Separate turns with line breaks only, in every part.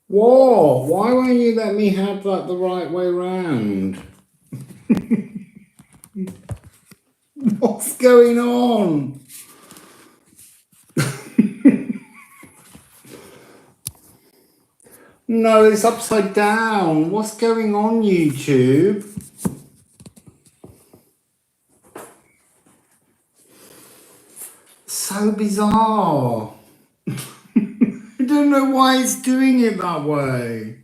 What? Why won't you let me have that the right way round? What's going on? No, it's upside down. What's going on, YouTube? So bizarre. I don't know why it's doing it that way.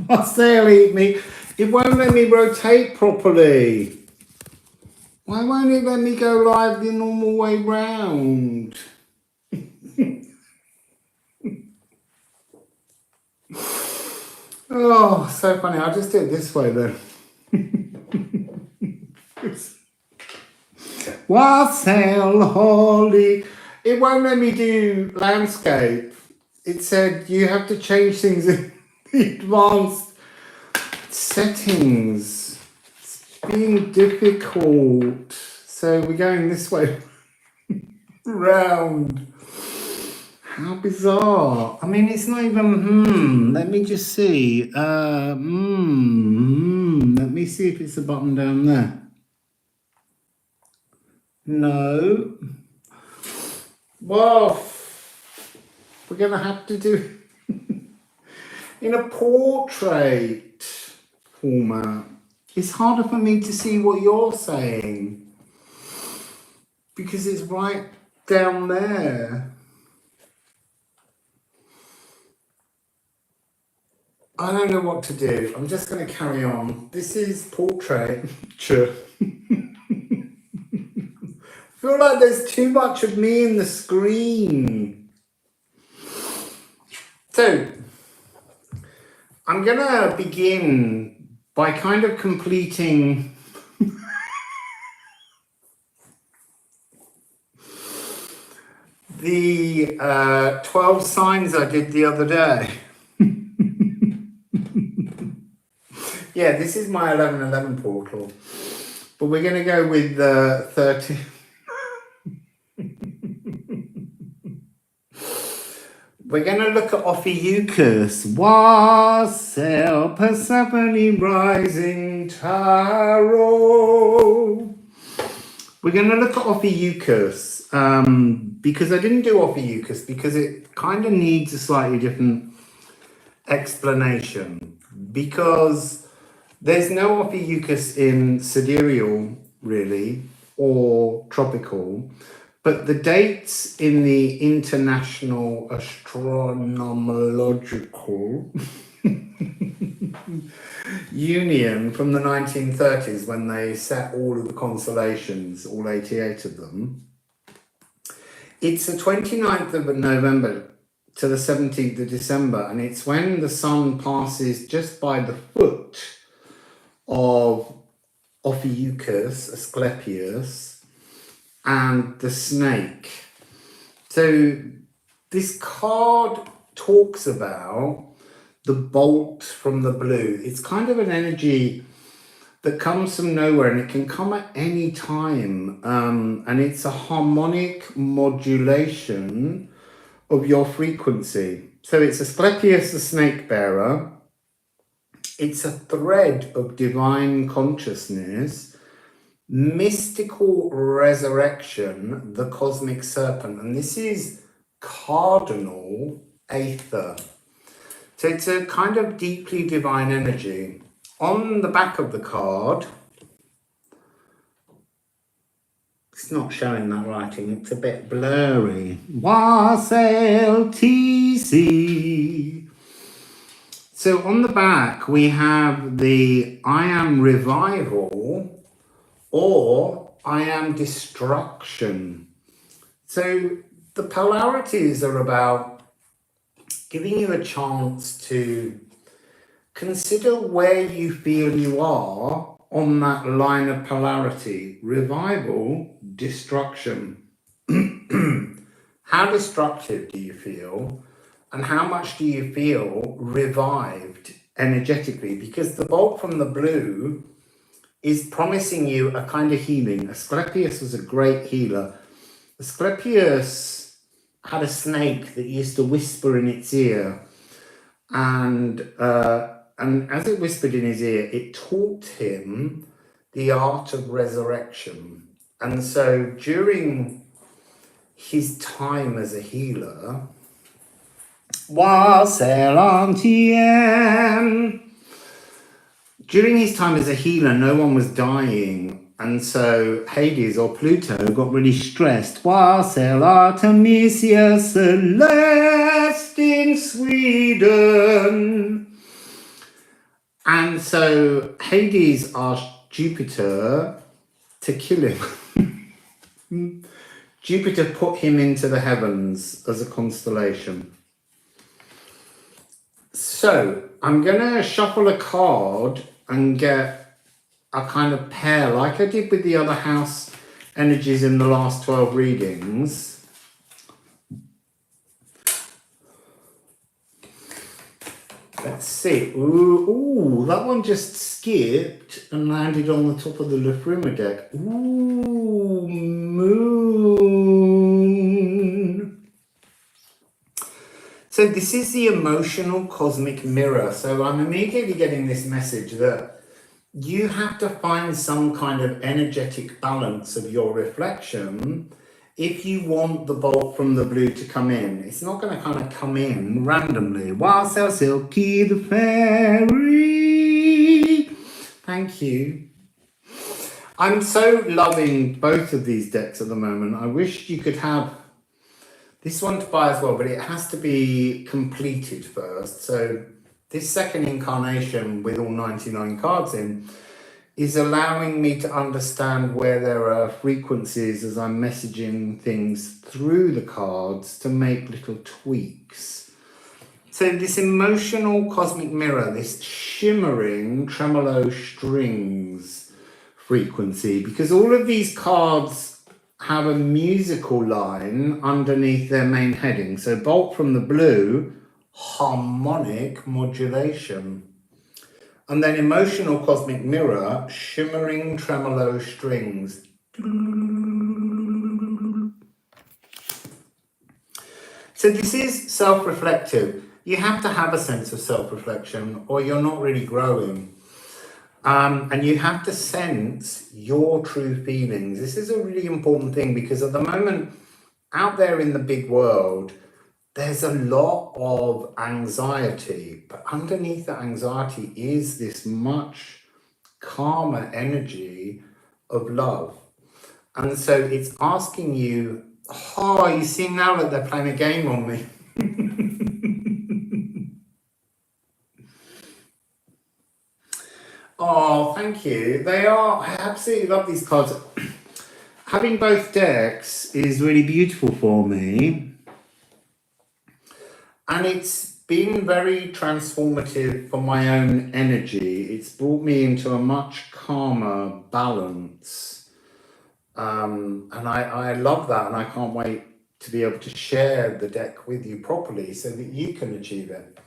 Wassail eat me. It won't let me rotate properly. Why won't it let me go live the normal way round? Oh, so funny. I'll just do it this way then. Wassail holy. It won't let me do landscape. It said you have to change things in the advanced settings. It's being difficult. So we're going this way round. How bizarre. I mean, it's not even, let me just see. Let me see if it's a button down there. No. Well, we're going to have to do in a portrait format. It's harder for me to see what you're saying because it's right down there. I don't know what to do. I'm just going to carry on. This is portrait. I feel like there's too much of me in the screen. So, I'm going to begin by kind of completing the 12 signs I did the other day. Yeah, this is my 1111 portal, but we're going to go with 30. We're going to look at Ophiuchus, Wassail, Persephone, Rising Tarot. We're going to look at Ophiuchus because I didn't do Ophiuchus because it kind of needs a slightly different explanation because there's no Ophiuchus in sidereal, really, or tropical, but the dates in the International Astronomical Union from the 1930s, when they set all of the constellations, all 88 of them, it's the 29th of November to the 17th of December, and it's when the sun passes just by the foot of Ophiuchus, Asclepius, and the snake. So this card talks about the bolt from the blue. It's kind of an energy that comes from nowhere and it can come at any time. And it's a harmonic modulation of your frequency. So it's Asclepius, the snake bearer. It's a thread of divine consciousness, mystical resurrection, the cosmic serpent. And this is cardinal aether. So it's a kind of deeply divine energy. On the back of the card, it's not showing that writing, it's a bit blurry. Wassail TC. So on the back, we have the I am revival or I am destruction. So the polarities are about giving you a chance to consider where you feel you are on that line of polarity. Revival, destruction. How destructive do you feel? And how much do you feel revived energetically? Because the bolt from the blue is promising you a kind of healing. Asclepius was a great healer. Asclepius had a snake that used to whisper in its ear, and as it whispered in his ear, it taught him the art of resurrection. And so during his time as a healer, during his time as a healer, no one was dying. And so Hades or Pluto got really stressed. Wassail Artemisia Celeste in Sweden. And so Hades asked Jupiter to kill him. Jupiter put him into the heavens as a constellation. So I'm going to shuffle a card and get a kind of pair like I did with the other house energies in the last 12 readings. Let's see. Ooh, that one just skipped and landed on the top of the Liffruma deck. Ooh, moon. So this is the emotional cosmic mirror. So I'm immediately getting this message that you have to find some kind of energetic balance of your reflection if you want the bolt from the blue to come in. It's not going to kind of come in randomly. Wassail Silky the Fairy. Thank you. I'm so loving both of these decks at the moment. I wish you could have this one to buy as well, but it has to be completed first. So this second incarnation with all 99 cards in is allowing me to understand where there are frequencies as I'm messaging things through the cards to make little tweaks. So this emotional cosmic mirror, this shimmering tremolo strings frequency, because all of these cards have a musical line underneath their main heading. So bolt from the blue, harmonic modulation. And then emotional cosmic mirror, shimmering tremolo strings. So this is self-reflective. You have to have a sense of self-reflection or you're not really growing. And you have to sense your true feelings. This is a really important thing because at the moment, out there in the big world, there's a lot of anxiety, but underneath that anxiety is this much calmer energy of love. And so it's asking you, oh, you see now that they're playing a game on me. Oh, thank you. They are, I absolutely love these cards. Having both decks is really beautiful for me. And it's been very transformative for my own energy. It's brought me into a much calmer balance. And I love that. And I can't wait to be able to share the deck with you properly so that you can achieve it.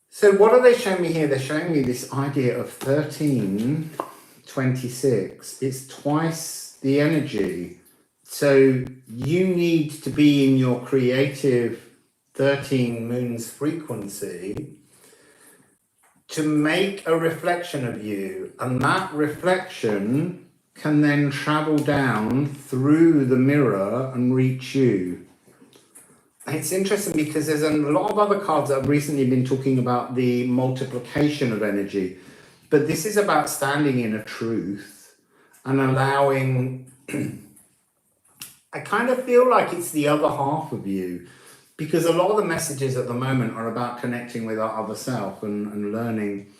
So what are they showing me here? They're showing me this idea of 1326. It's twice the energy. So you need to be in your creative 13 moons frequency to make a reflection of you. And that reflection can then travel down through the mirror and reach you. It's interesting because there's a lot of other cards that have recently been talking about the multiplication of energy, but this is about standing in a truth and allowing, I kind of feel like it's the other half of you, because a lot of the messages at the moment are about connecting with our other self and learning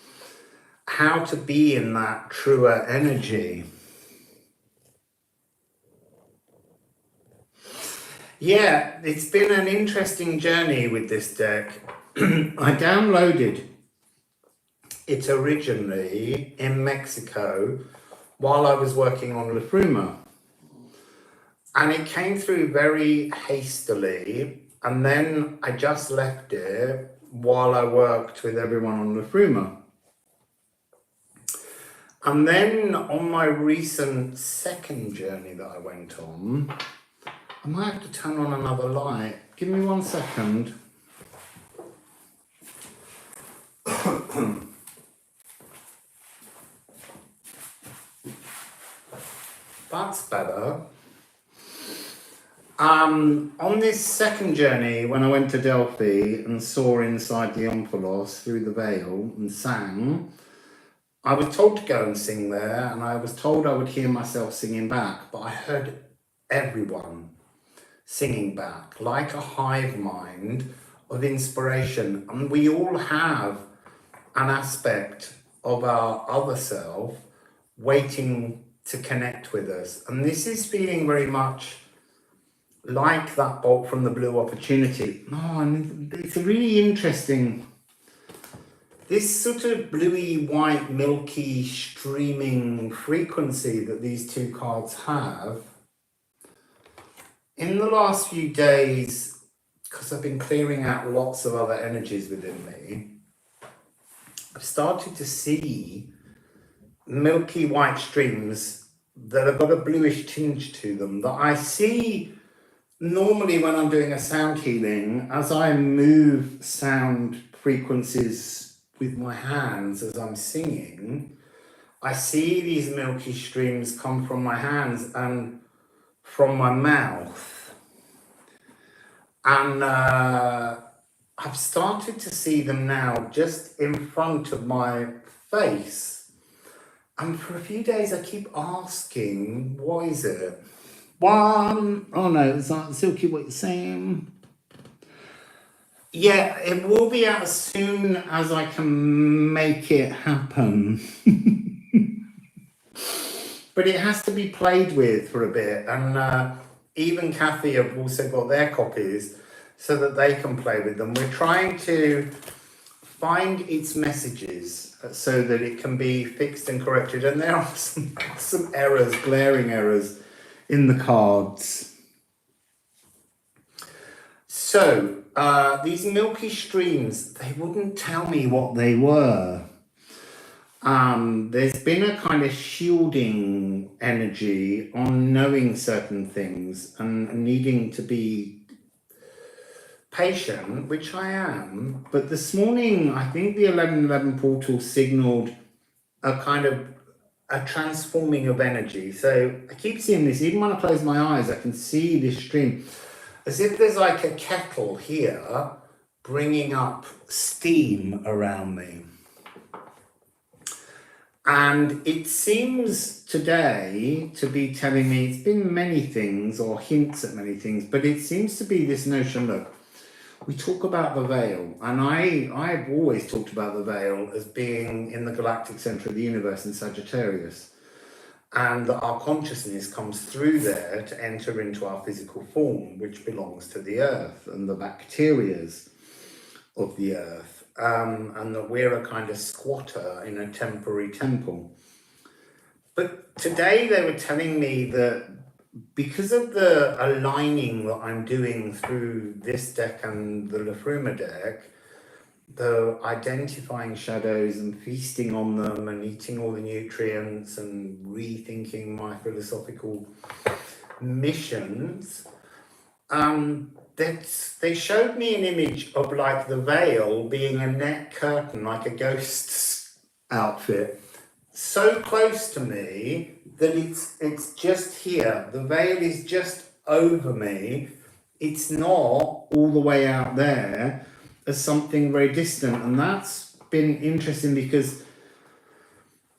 how to be in that truer energy. Yeah, it's been an interesting journey with this deck. I downloaded it originally in Mexico while I was working on Liffruma. And it came through very hastily. And then I just left it while I worked with everyone on Liffruma. And then on my recent second journey that I went on, I might have to turn on another light. Give me 1 second. That's better. On this second journey, when I went to Delphi and saw inside the omphalos through the veil and sang, I was told to go and sing there, and I was told I would hear myself singing back, but I heard everyone singing back like a hive mind of inspiration. And we all have an aspect of our other self waiting to connect with us. And this is feeling very much like that bolt from the blue opportunity. Oh, and it's a really interesting, this sort of bluey white milky streaming frequency that these two cards have. In the last few days, because I've been clearing out lots of other energies within me, I've started to see milky white streams that have got a bluish tinge to them that I see normally when I'm doing a sound healing. As I move sound frequencies with my hands as I'm singing, I see these milky streams come from my hands and from my mouth. And I've started to see them now just in front of my face. And for a few days I keep asking, what is it? Oh no, it's not Silky, what you're saying. Yeah, it will be out as soon as I can make it happen. But it has to be played with for a bit. And even Kathy have also got their copies so that they can play with them. We're trying to find its messages so that it can be fixed and corrected. And there are some errors, glaring errors in the cards. So these milky streams, they wouldn't tell me what they were. There's been a kind of shielding energy on knowing certain things and needing to be patient, which I am. But this morning, I think the 1111 portal signaled a kind of a transforming of energy. So I keep seeing this, even when I close my eyes, I can see this stream. As if there's like a kettle here bringing up steam around me. And it seems today to be telling me, it's been many things or hints at many things, but it seems to be this notion, look, we talk about the veil, and I've always talked about the veil as being in the galactic center of the universe in Sagittarius, and that our consciousness comes through there to enter into our physical form, which belongs to the earth and the bacterias of the earth. And that we're a kind of squatter in a temporary temple. But today they were telling me that because of the aligning that I'm doing through this deck and the Liffruma deck, the identifying shadows and feasting on them and eating all the nutrients and rethinking my philosophical missions, they showed me an image of like the veil being a net curtain, like a ghost's outfit, so close to me that it's just here. The veil is just over me. It's not all the way out there as something very distant. And that's been interesting because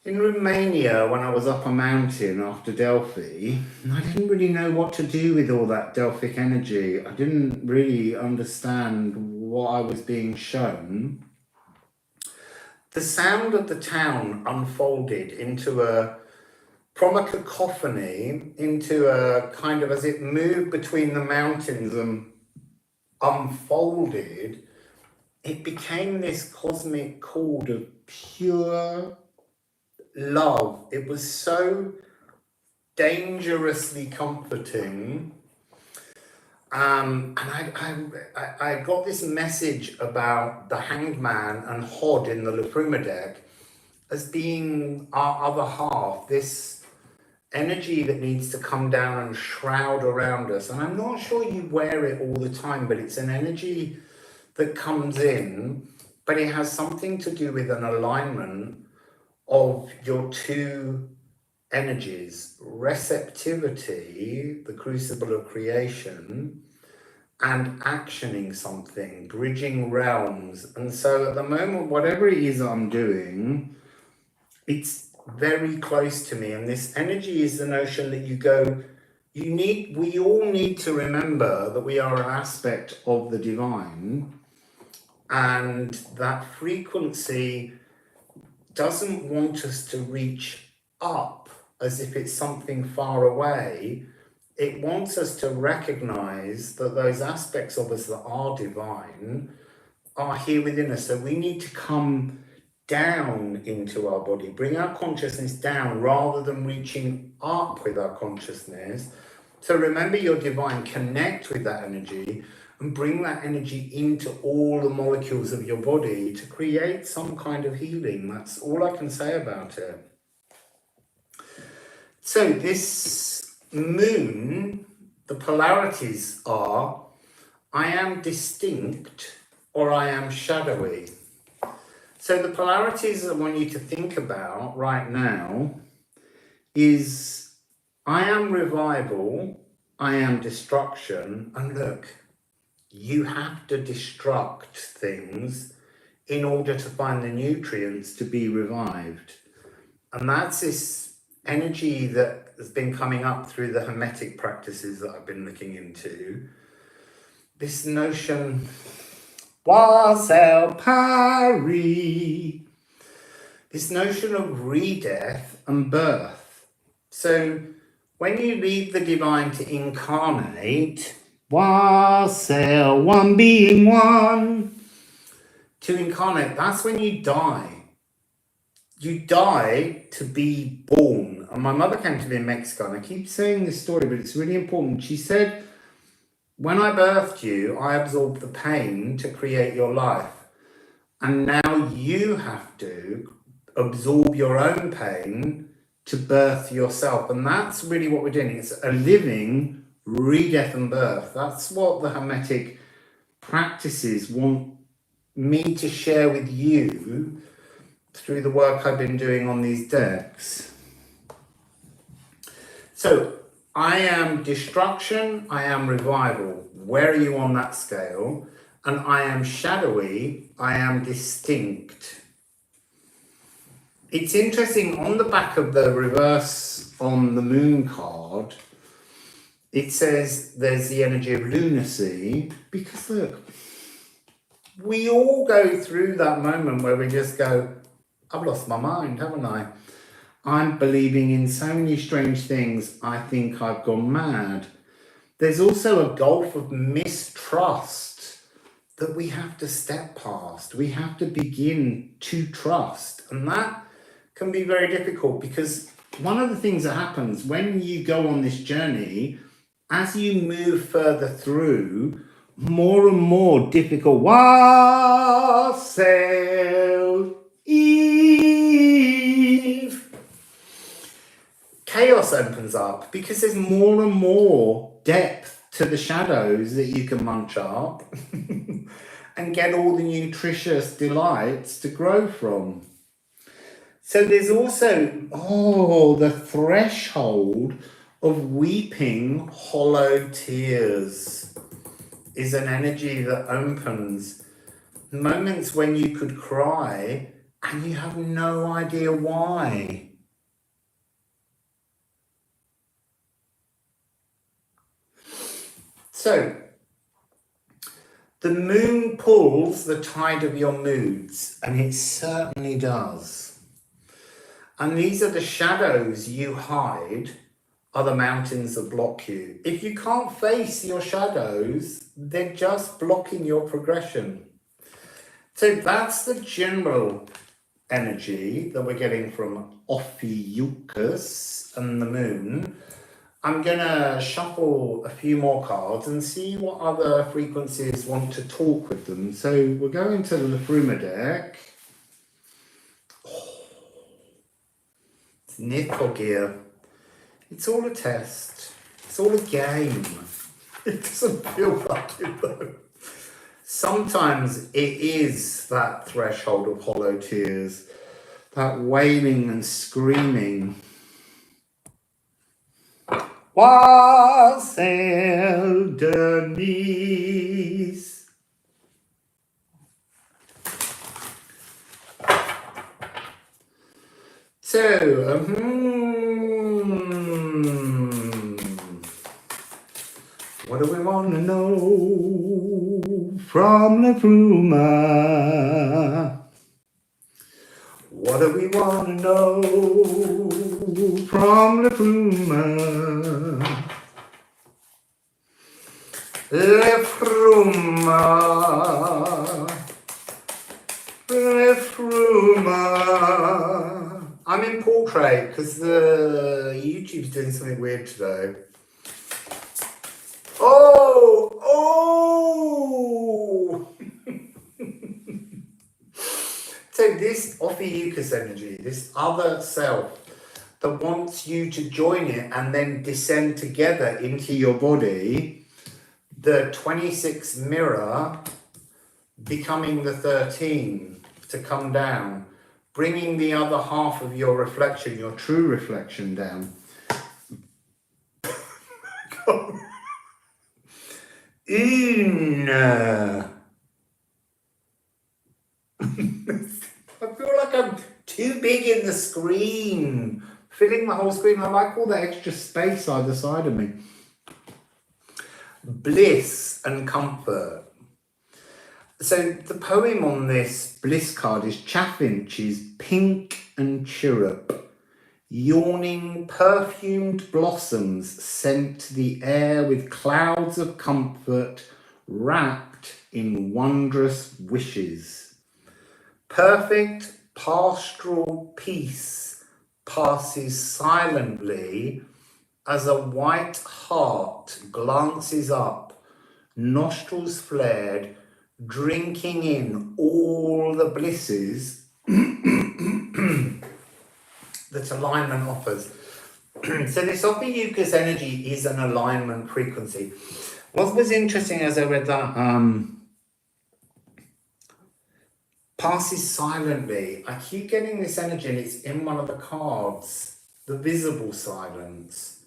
in Romania, when I was up a mountain after Delphi, I didn't really know what to do with all that Delphic energy. I didn't really understand what I was being shown. The sound of the town unfolded from a cacophony into a kind of, as it moved between the mountains and unfolded, it became this cosmic chord of pure love. It was so dangerously comforting. And I got this message about the Hanged Man and Hod in the Liffruma deck as being our other half, this energy that needs to come down and shroud around us. And I'm not sure you wear it all the time, but it's an energy that comes in, but it has something to do with an alignment of your two energies: receptivity, the crucible of creation, and actioning something, bridging realms. And so at the moment, whatever it is I'm doing, it's very close to me. And this energy is the notion that we all need to remember that we are an aspect of the divine, and that frequency doesn't want us to reach up as if it's something far away. It wants us to recognize that those aspects of us that are divine are here within us. So we need to come down into our body, bring our consciousness down rather than reaching up with our consciousness. So remember your divine, connect with that energy and bring that energy into all the molecules of your body to create some kind of healing. That's all I can say about it. So this moon, the polarities are, I am distinct or I am shadowy. So the polarities I want you to think about right now is, I am revival, I am destruction. And look, you have to destruct things in order to find the nutrients to be revived. And that's this energy that has been coming up through the Hermetic practices that I've been looking into. This notion, Wassail Pari, this notion of re-death and birth. So when you leave the divine to incarnate, Wassail, one being one, to incarnate, that's when you die. You die to be born. And my mother came to me in Mexico, and I keep saying this story, but it's really important. She said, when I birthed you, I absorbed the pain to create your life. And now you have to absorb your own pain to birth yourself. And that's really what we're doing. It's a living re-death and birth. That's what the Hermetic practices want me to share with you through the work I've been doing on these decks. So I am destruction, I am revival. Where are you on that scale? And I am shadowy, I am distinct. It's interesting, on the back of the reverse on the moon card, it says there's the energy of lunacy, because look, we all go through that moment where we just go, I've lost my mind, haven't I? I'm believing in so many strange things, I think I've gone mad. There's also a gulf of mistrust that we have to step past. We have to begin to trust. And that can be very difficult, because one of the things that happens when you go on this journey, as you move further through, more and more difficult, Wassail Eve, chaos opens up, because there's more and more depth to the shadows that you can munch up and get all the nutritious delights to grow from. So there's also, the threshold of weeping hollow tears is an energy that opens moments when you could cry and you have no idea why. So the moon pulls the tide of your moods, and it certainly does. And these are the shadows you hide, are the mountains that block you. If you can't face your shadows, they're just blocking your progression. So that's the general energy that we're getting from Ophiuchus and the moon. I'm going to shuffle a few more cards and see what other frequencies want to talk with them. So we're going to the Liffruma deck. Nithogir. It's all a test. It's all a game. It doesn't feel like it though. Sometimes it is that threshold of hollow tears, that wailing and screaming. Wassail Denise. So, what do we want to know from Liffruma? What do we want to know from Liffruma? Liffruma, Liffruma. I'm in portrait because the YouTube's doing something weird today. Oh! So this Ophiuchus energy, this other self that wants you to join it and then descend together into your body, the 26 mirror becoming the 13 to come down, bringing the other half of your reflection, your true reflection down. I feel like I'm too big in the screen, filling the whole screen. I like all the extra space either side of me. Bliss and comfort. So the poem on this bliss card is chaffinches, pink and chirrup. Yawning perfumed blossoms scent the air with clouds of comfort wrapped in wondrous wishes. Perfect pastoral peace passes silently as a white heart glances up, nostrils flared, drinking in all the blisses that alignment offers. So this Ophiuchus energy is an alignment frequency. What was interesting as I read that, passes silently. I keep getting this energy and it's in one of the cards, the visible silence.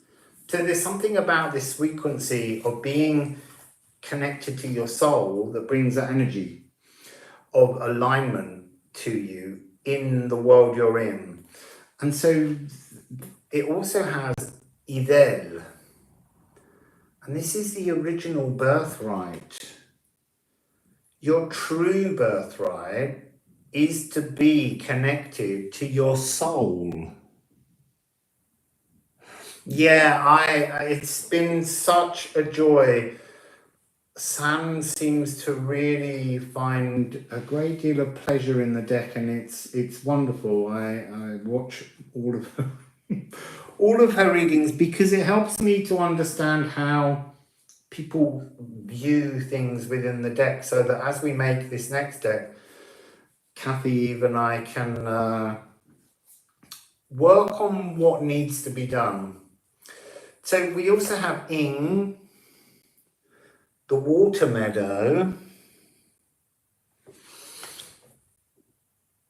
So there's something about this frequency of being connected to your soul that brings that energy of alignment to you in the world you're in. And so it also has Idel. And this is the original birthright. Your true birthright is to be connected to your soul. Yeah, it's been such a joy. Sam seems to really find a great deal of pleasure in the deck, and it's wonderful. I watch all of her, all of her readings because it helps me to understand how people view things within the deck, so that as we make this next deck, Kathy, Eve and I can work on what needs to be done. So we also have Ing, the water meadow.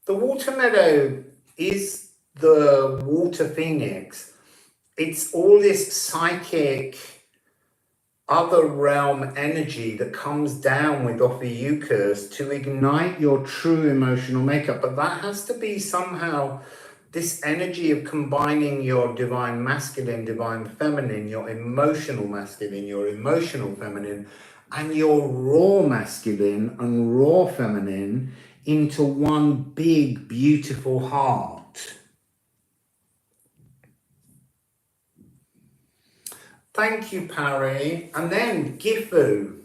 The water meadow is the water phoenix. It's all this psychic other realm energy that comes down with Ophiuchus to ignite your true emotional makeup. But that has to be somehow this energy of combining your divine masculine, divine feminine, your emotional masculine, your emotional feminine, and your raw masculine and raw feminine into one big, beautiful heart. Thank you, Parry. And then Gifu.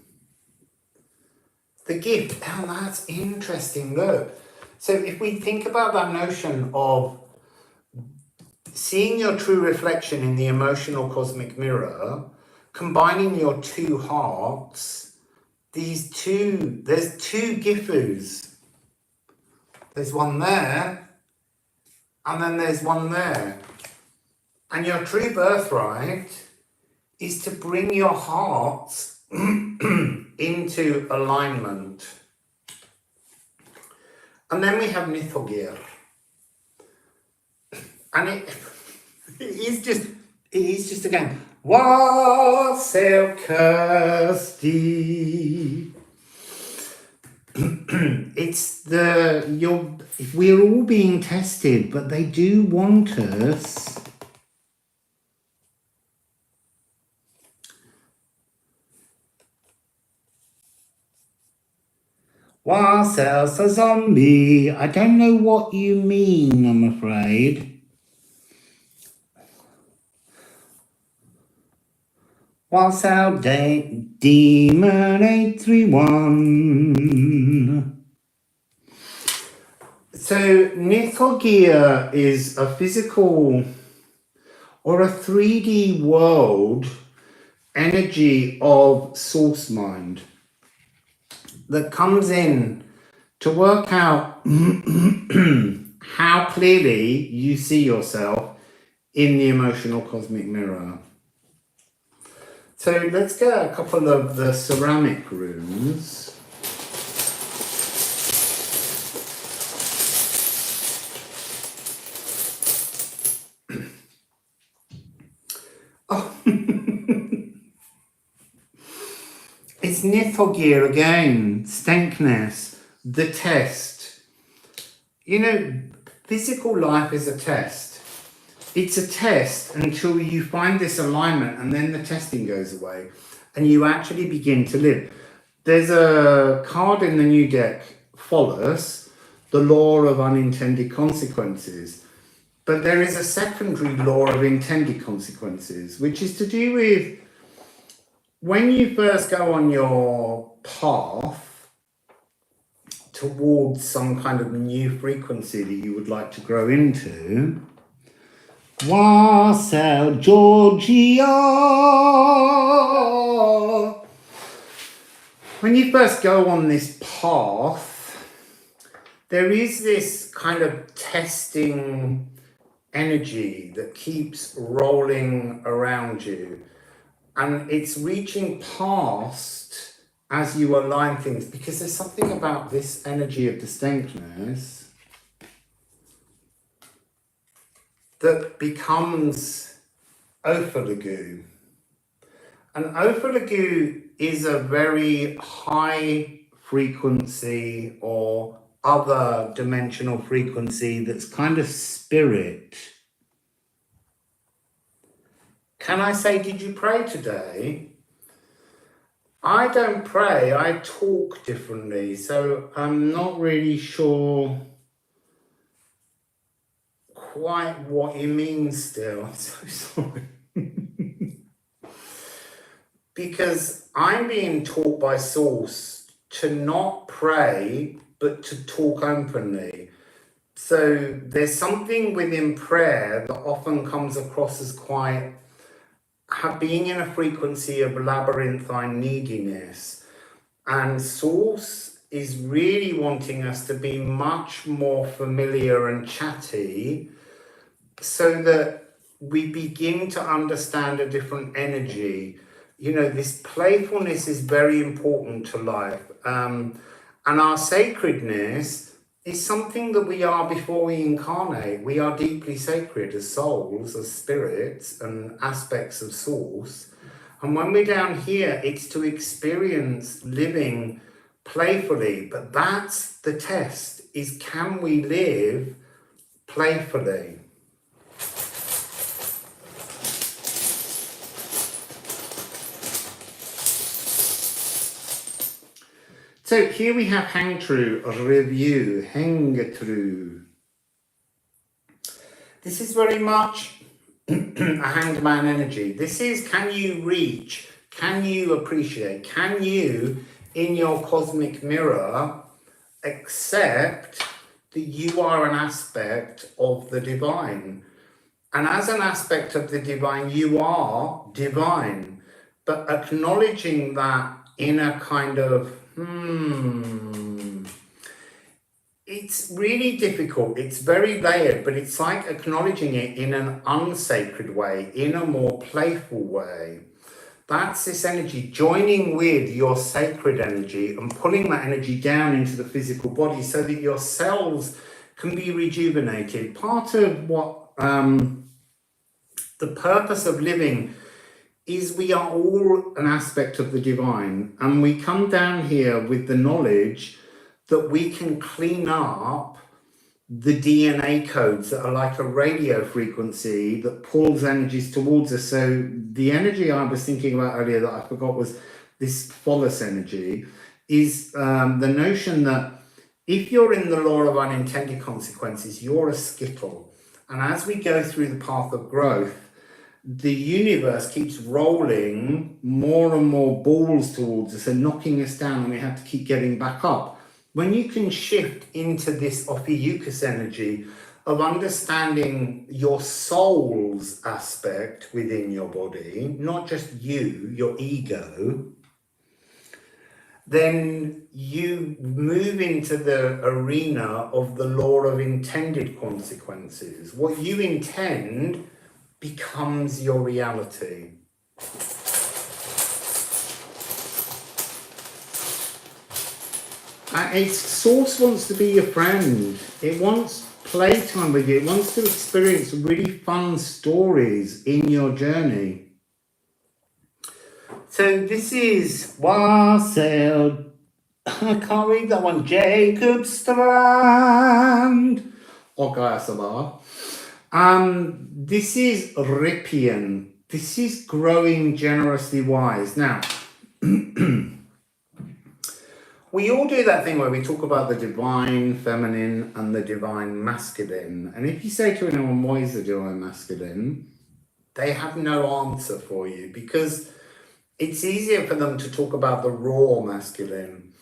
The gift. Oh, that's interesting. Look. So if we think about that notion of seeing your true reflection in the emotional cosmic mirror, combining your two hearts, there's two Gifus. There's one there, and then there's one there. And your true birthright is to bring your hearts into alignment. And then we have Nithogir. And it is just again, Wassail Kirsty. We're all being tested, but they do want us Wassail's a zombie. I don't know what you mean, I'm afraid. Wassail Demon 831. So Nithogir is a physical or a 3D world energy of source mind that comes in to work out how clearly you see yourself in the emotional cosmic mirror. So let's get a couple of the ceramic runes. Oh. It's Nithogir again, Stenkness, the test. You know, physical life is a test. It's a test until you find this alignment, and then the testing goes away and you actually begin to live. There's a card in the new deck, Follis, the law of unintended consequences. But there is a secondary law of intended consequences, which is to do with when you first go on your path towards some kind of new frequency that you would like to grow into. Wassail Georgia. When you first go on this path, there is this kind of testing energy that keeps rolling around you. And it's reaching past as you align things, because there's something about this energy of distinctness that becomes Ophalagu. And Ophalagu is a very high frequency or other dimensional frequency that's kind of spirit. Can I say, did you pray today? I don't pray, I talk differently, so I'm not really sure quite what you mean still. I'm so sorry. Because I'm being taught by Source to not pray, but to talk openly. So there's something within prayer that often comes across as quite being in a frequency of labyrinthine neediness. And Source is really wanting us to be much more familiar and chatty so that we begin to understand a different energy. You know, this playfulness is very important to life. And our sacredness is something that we are before we incarnate. We are deeply sacred as souls, as spirits and aspects of Source. And when we're down here, it's to experience living playfully. But that's the test, is can we live playfully? So here we have Hangtru, a review, Hangtru. This is very much a hanged man energy. This is, can you reach, can you appreciate, can you, in your cosmic mirror, accept that you are an aspect of the divine. And as an aspect of the divine, you are divine. But acknowledging that in a kind of, it's really difficult. It's very layered, but it's like acknowledging it in an unsacred way, in a more playful way. That's this energy joining with your sacred energy and pulling that energy down into the physical body so that your cells can be rejuvenated. Part of what the purpose of living is, we are all an aspect of the divine, and we come down here with the knowledge that we can clean up the DNA codes that are like a radio frequency that pulls energies towards us. So the energy I was thinking about earlier that I forgot was this phallus energy, is the notion that if you're in the law of unintended consequences, you're a skittle. And as we go through the path of growth, the universe keeps rolling more and more balls towards us and knocking us down, and we have to keep getting back up. When you can shift into this Ophiuchus energy of understanding your soul's aspect within your body, not just you, your ego, then you move into the arena of the law of intended consequences. What you intend becomes your reality. Source wants to be your friend. It wants playtime with you. It wants to experience really fun stories in your journey. So this is Wassail, I can't read that one, Jacob Strand, or Gaia. This is Rippian. This is growing generously wise. Now, we all do that thing where we talk about the divine feminine and the divine masculine. And if you say to anyone, what is the divine masculine? They have no answer for you, because it's easier for them to talk about the raw masculine,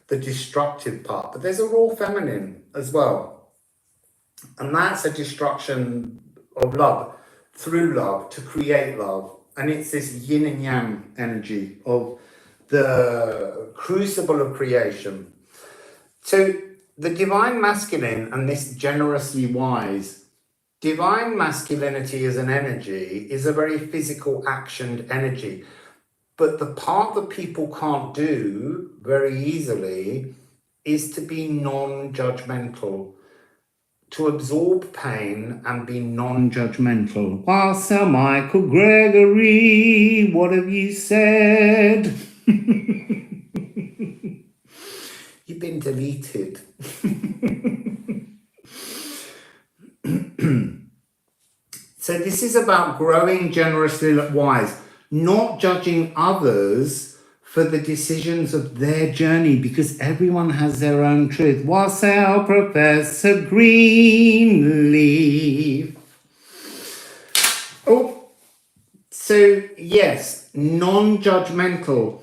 the destructive part, but there's a raw feminine as well. And that's a destruction of love, through love, to create love. And it's this yin and yang energy of the crucible of creation. So the divine masculine and this generously wise, divine masculinity as an energy is a very physical actioned energy. But the part that people can't do very easily is to be non-judgmental, to absorb pain and be non-judgmental. Wassail Michael Gregory, what have you said? You've been deleted. So this is about growing generously wise, not judging others for the decisions of their journey, because everyone has their own truth. Wassail Professor Greenleaf. Oh, so yes, non-judgmental.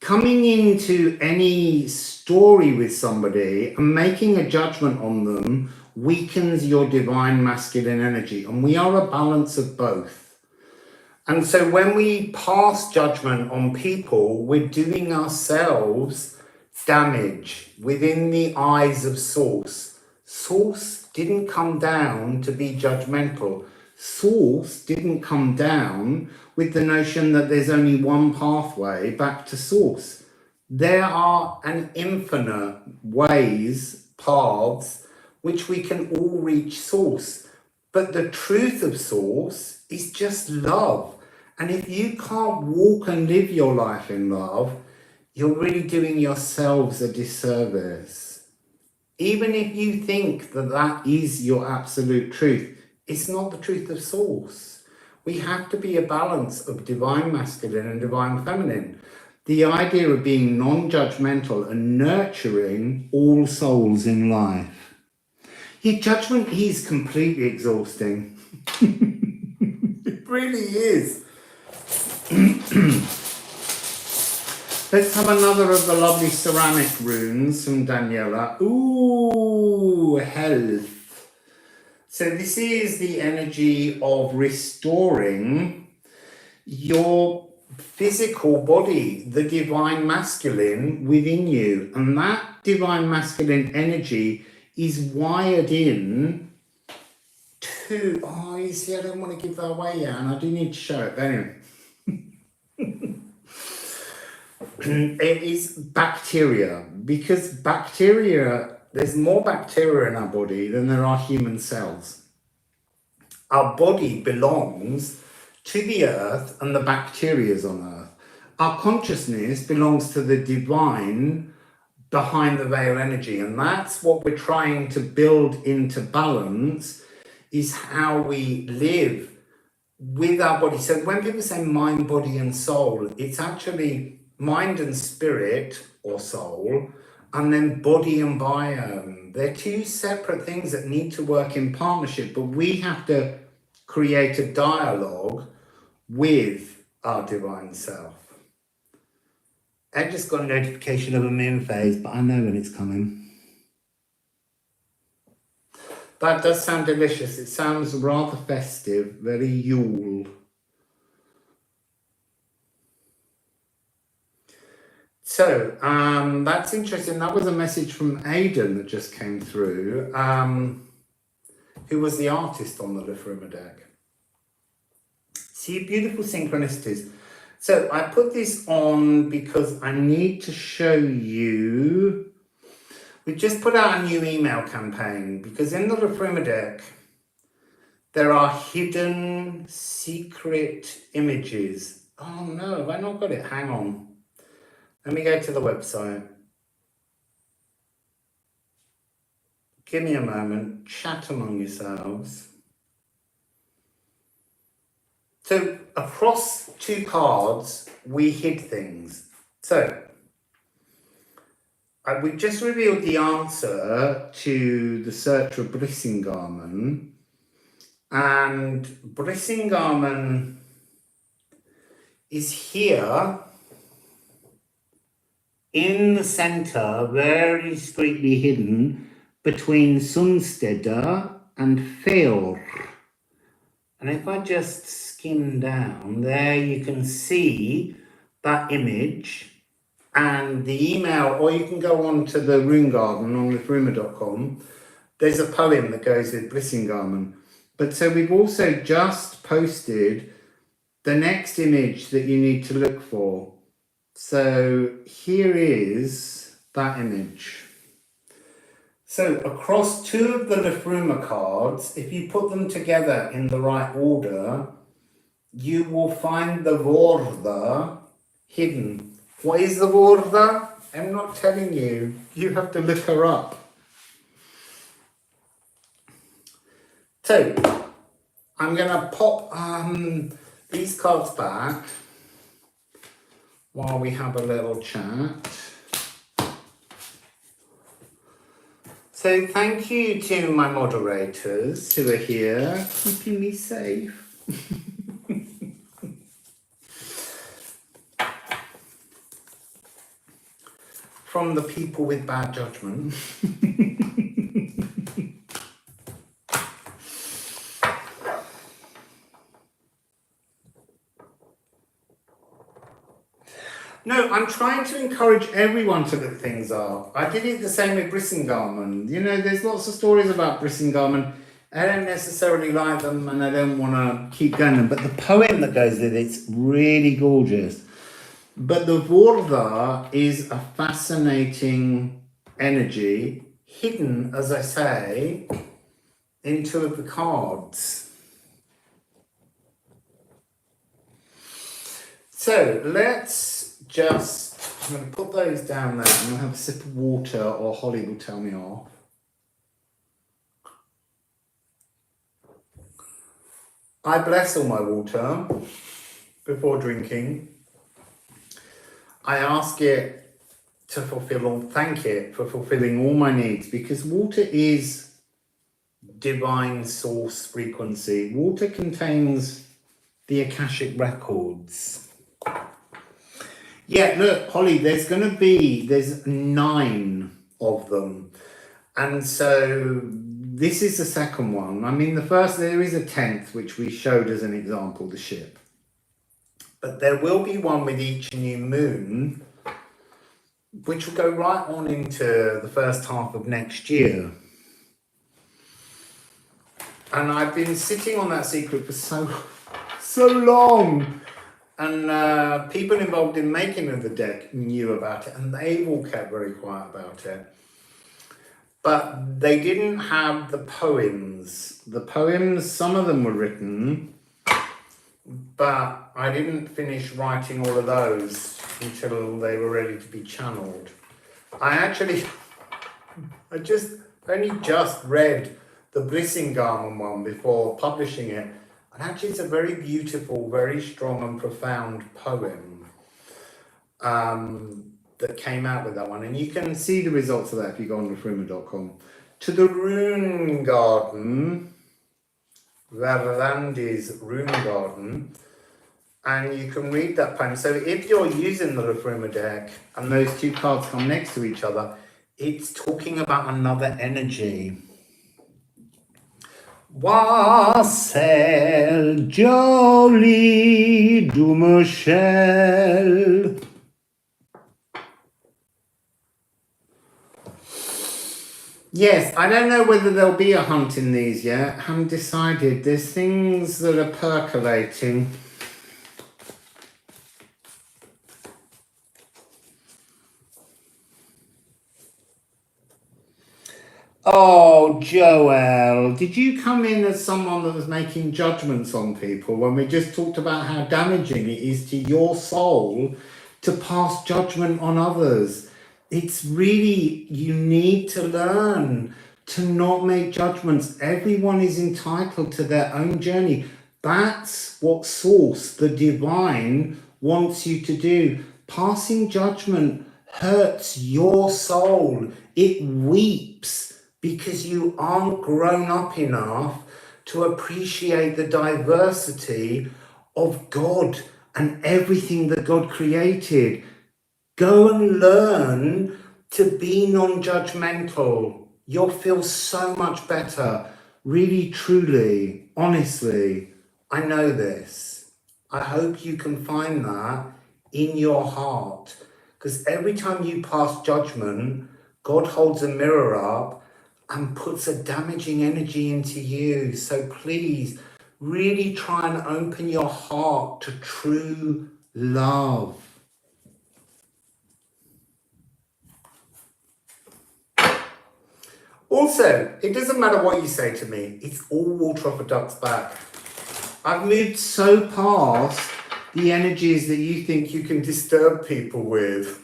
Coming into any story with somebody and making a judgment on them weakens your divine masculine energy, and we are a balance of both. And so when we pass judgment on people, we're doing ourselves damage within the eyes of Source. Source didn't come down to be judgmental. Source didn't come down with the notion that there's only one pathway back to Source. There are an infinite ways, paths, which we can all reach Source. But the truth of Source is just love. And if you can't walk and live your life in love, you're really doing yourselves a disservice. Even if you think that that is your absolute truth, it's not the truth of Source. We have to be a balance of divine masculine and divine feminine. The idea of being non-judgmental and nurturing all souls in life. Your judgment is completely exhausting. It really is. Let's have another of the lovely ceramic runes from Daniela. Ooh, health. So this is the energy of restoring your physical body, the divine masculine within you. And that divine masculine energy is wired in to, oh, you see, I don't want to give that away yet, and I do need to show it, but anyway. It is bacteria, because bacteria, there's more bacteria in our body than there are human cells. Our body belongs to the earth and the bacteria's on earth. Our consciousness belongs to the divine behind the veil energy, and that's what we're trying to build into balance, is how we live with our body. So when people say mind, body and soul, it's actually mind and spirit or soul, and then body and biome. They're two separate things that need to work in partnership, but we have to create a dialogue with our divine self. I just got a notification of a moon phase, but I know when it's coming. That does sound delicious. It sounds rather festive, very Yule. So, that's interesting. That was a message from Aidan that just came through, who was the artist on the Liffruma deck. See, beautiful synchronicities. So I put this on because I need to show you. We just put out a new email campaign, because in the Liffruma deck, there are hidden secret images. Oh no, have I not got it? Hang on. Let me go to the website. Give me a moment. Chat among yourselves. So across two cards, we hid things. So we just revealed the answer to the search for Brissingarman. And Brissingarman is here in the centre, very discreetly hidden between Sunsteder and Feor. And if I just skim down, there you can see that image and the email, or you can go on to the Rune Garden on liffruma.com. There's a poem that goes with Brissingarman. But so we've also just posted the next image that you need to look for. So here is that image. So across two of the Liffruma cards, if you put them together in the right order, you will find the Vorda hidden. What is the Vorda? I'm not telling you. You have to look her up. So I'm going to pop these cards back while we have a little chat. So thank you to my moderators who are here, keeping me safe. From the people with bad judgment. No, I'm trying to encourage everyone to look things up. I did it the same with Brissingarman. You know, there's lots of stories about Brissingarman. I don't necessarily like them and I don't want to keep going them, but the poem that goes with it's really gorgeous. But the Vorda is a fascinating energy, hidden, as I say, in two of the cards. So let's I'm going to put those down there. I'm going to have a sip of water or Holly will tell me off. I bless all my water before drinking. I ask it to thank it for fulfilling all my needs, because water is divine source frequency. Water contains the Akashic records. Yeah, look, Holly, there's 9 of them. And so this is the second one. I mean, there is a 10th, which we showed as an example, the ship. But there will be one with each new moon, which will go right on into the first half of next year. And I've been sitting on that secret for so long. And people involved in making of the deck knew about it, and they all kept very quiet about it. But they didn't have the poems. The poems, some of them were written, but I didn't finish writing all of those until they were ready to be channeled. I only just read the Russellingaround one before publishing it. And actually it's a very beautiful, very strong and profound poem that came out with that one. And you can see the results of that if you go on liffruma.com. To the Rune Garden, Verlandi's Rune Garden, and you can read that poem. So if you're using the Liffruma deck and those two cards come next to each other, it's talking about another energy. Wassail jolie du Michel. Yes, I don't know whether there'll be a hunt in these yet. I haven't decided. There's things that are percolating. Oh, Joel, did you come in as someone that was making judgments on people when we just talked about how damaging it is to your soul to pass judgment on others? It's really, you need to learn to not make judgments. Everyone is entitled to their own journey. That's what Source, the divine, wants you to do. Passing judgment hurts your soul. It weeps because you aren't grown up enough to appreciate the diversity of God and everything that God created. Go and learn to be non-judgmental. You'll feel so much better. Really, truly, honestly, I know this. I hope you can find that in your heart. Because every time you pass judgment, God holds a mirror up and puts a damaging energy into you. So please, really try and open your heart to true love. Also, it doesn't matter what you say to me, it's all water off a duck's back. I've moved so past the energies that you think you can disturb people with.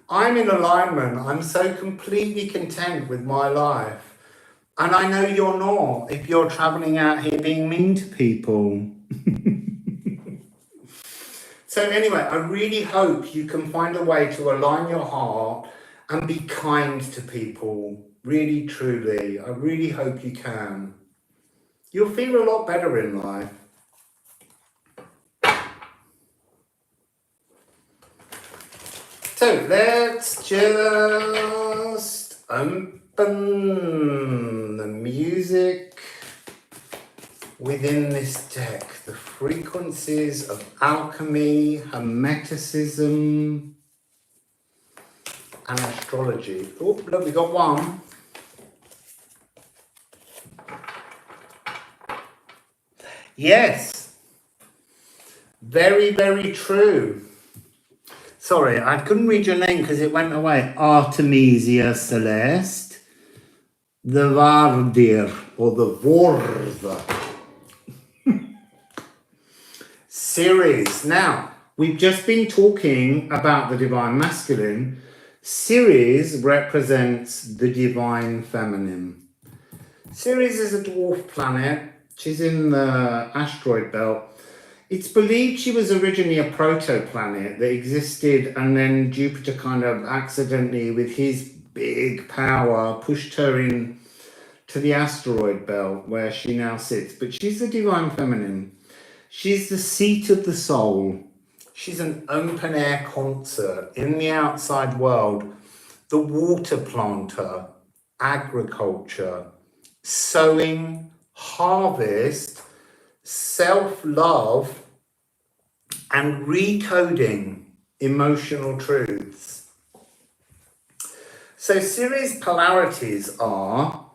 I'm in alignment. I'm so completely content with my life. And I know you're not if you're traveling out here being mean to people. So anyway, I really hope you can find a way to align your heart and be kind to people. Really, truly. I really hope you can. You'll feel a lot better in life. So let's just open the music within this deck. The frequencies of alchemy, hermeticism, and astrology. Oh, look, we got one. Yes. Very, very true. Sorry, I couldn't read your name because it went away. Artemisia Celeste, the Vardir, or the Vorva series. Now, we've just been talking about the divine masculine. Ceres represents the divine feminine. Ceres is a dwarf planet. She's in the asteroid belt. It's believed she was originally a protoplanet that existed, and then Jupiter kind of accidentally, with his big power, pushed her in to the asteroid belt where she now sits. But she's the divine feminine. She's the seat of the soul. She's an open air concert in the outside world, the water planter, agriculture, sowing, harvest, self-love, and recoding emotional truths. So Ceres' polarities are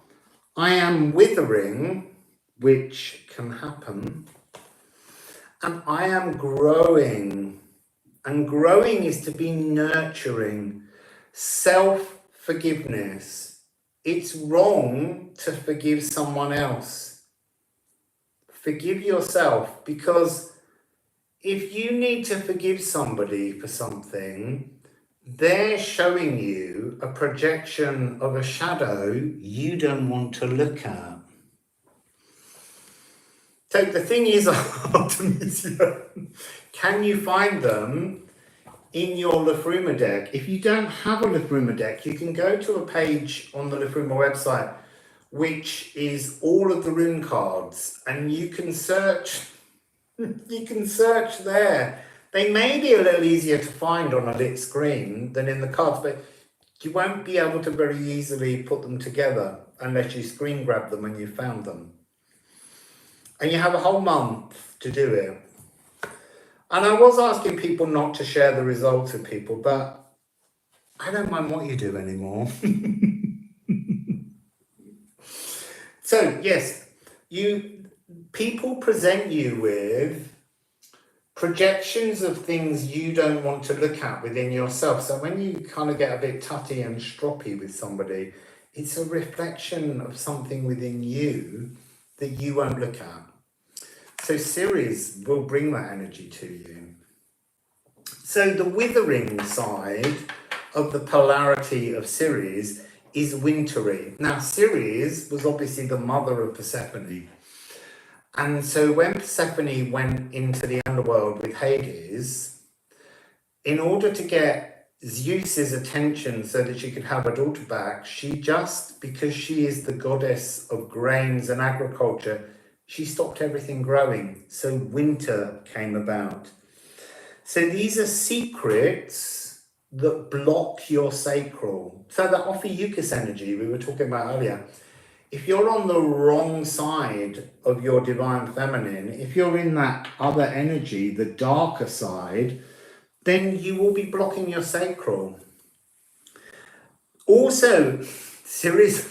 I am withering, which can happen, and I am growing. And growing is to be nurturing, self-forgiveness. It's wrong to forgive someone else. Forgive yourself, because if you need to forgive somebody for something, they're showing you a projection of a shadow you don't want to look at. So the thing is, Artemisia, can you find them in your Liffruma deck? If you don't have a Liffruma deck, you can go to a page on the Liffruma website, which is all of the rune cards, and you can search. You can search there. They may be a little easier to find on a lit screen than in the cards, but you won't be able to very easily put them together unless you screen grab them when you've found them. And you have a whole month to do it. And I was asking people not to share the results with people, but I don't mind what you do anymore. So yes, people present you with projections of things you don't want to look at within yourself. So when you kind of get a bit tutty and stroppy with somebody, it's a reflection of something within you that you won't look at. So Ceres will bring that energy to you. So the withering side of the polarity of Ceres is wintry. Now Ceres was obviously the mother of Persephone. And so when Persephone went into the underworld with Hades, in order to get Zeus's attention so that she could have her daughter back, she just, because she is the goddess of grains and agriculture, she stopped everything growing. So winter came about. So these are secrets that block your sacral. So the Ophiuchus energy we were talking about earlier, if you're on the wrong side of your divine feminine, if you're in that other energy, the darker side, then you will be blocking your sacral. Also, Ceres,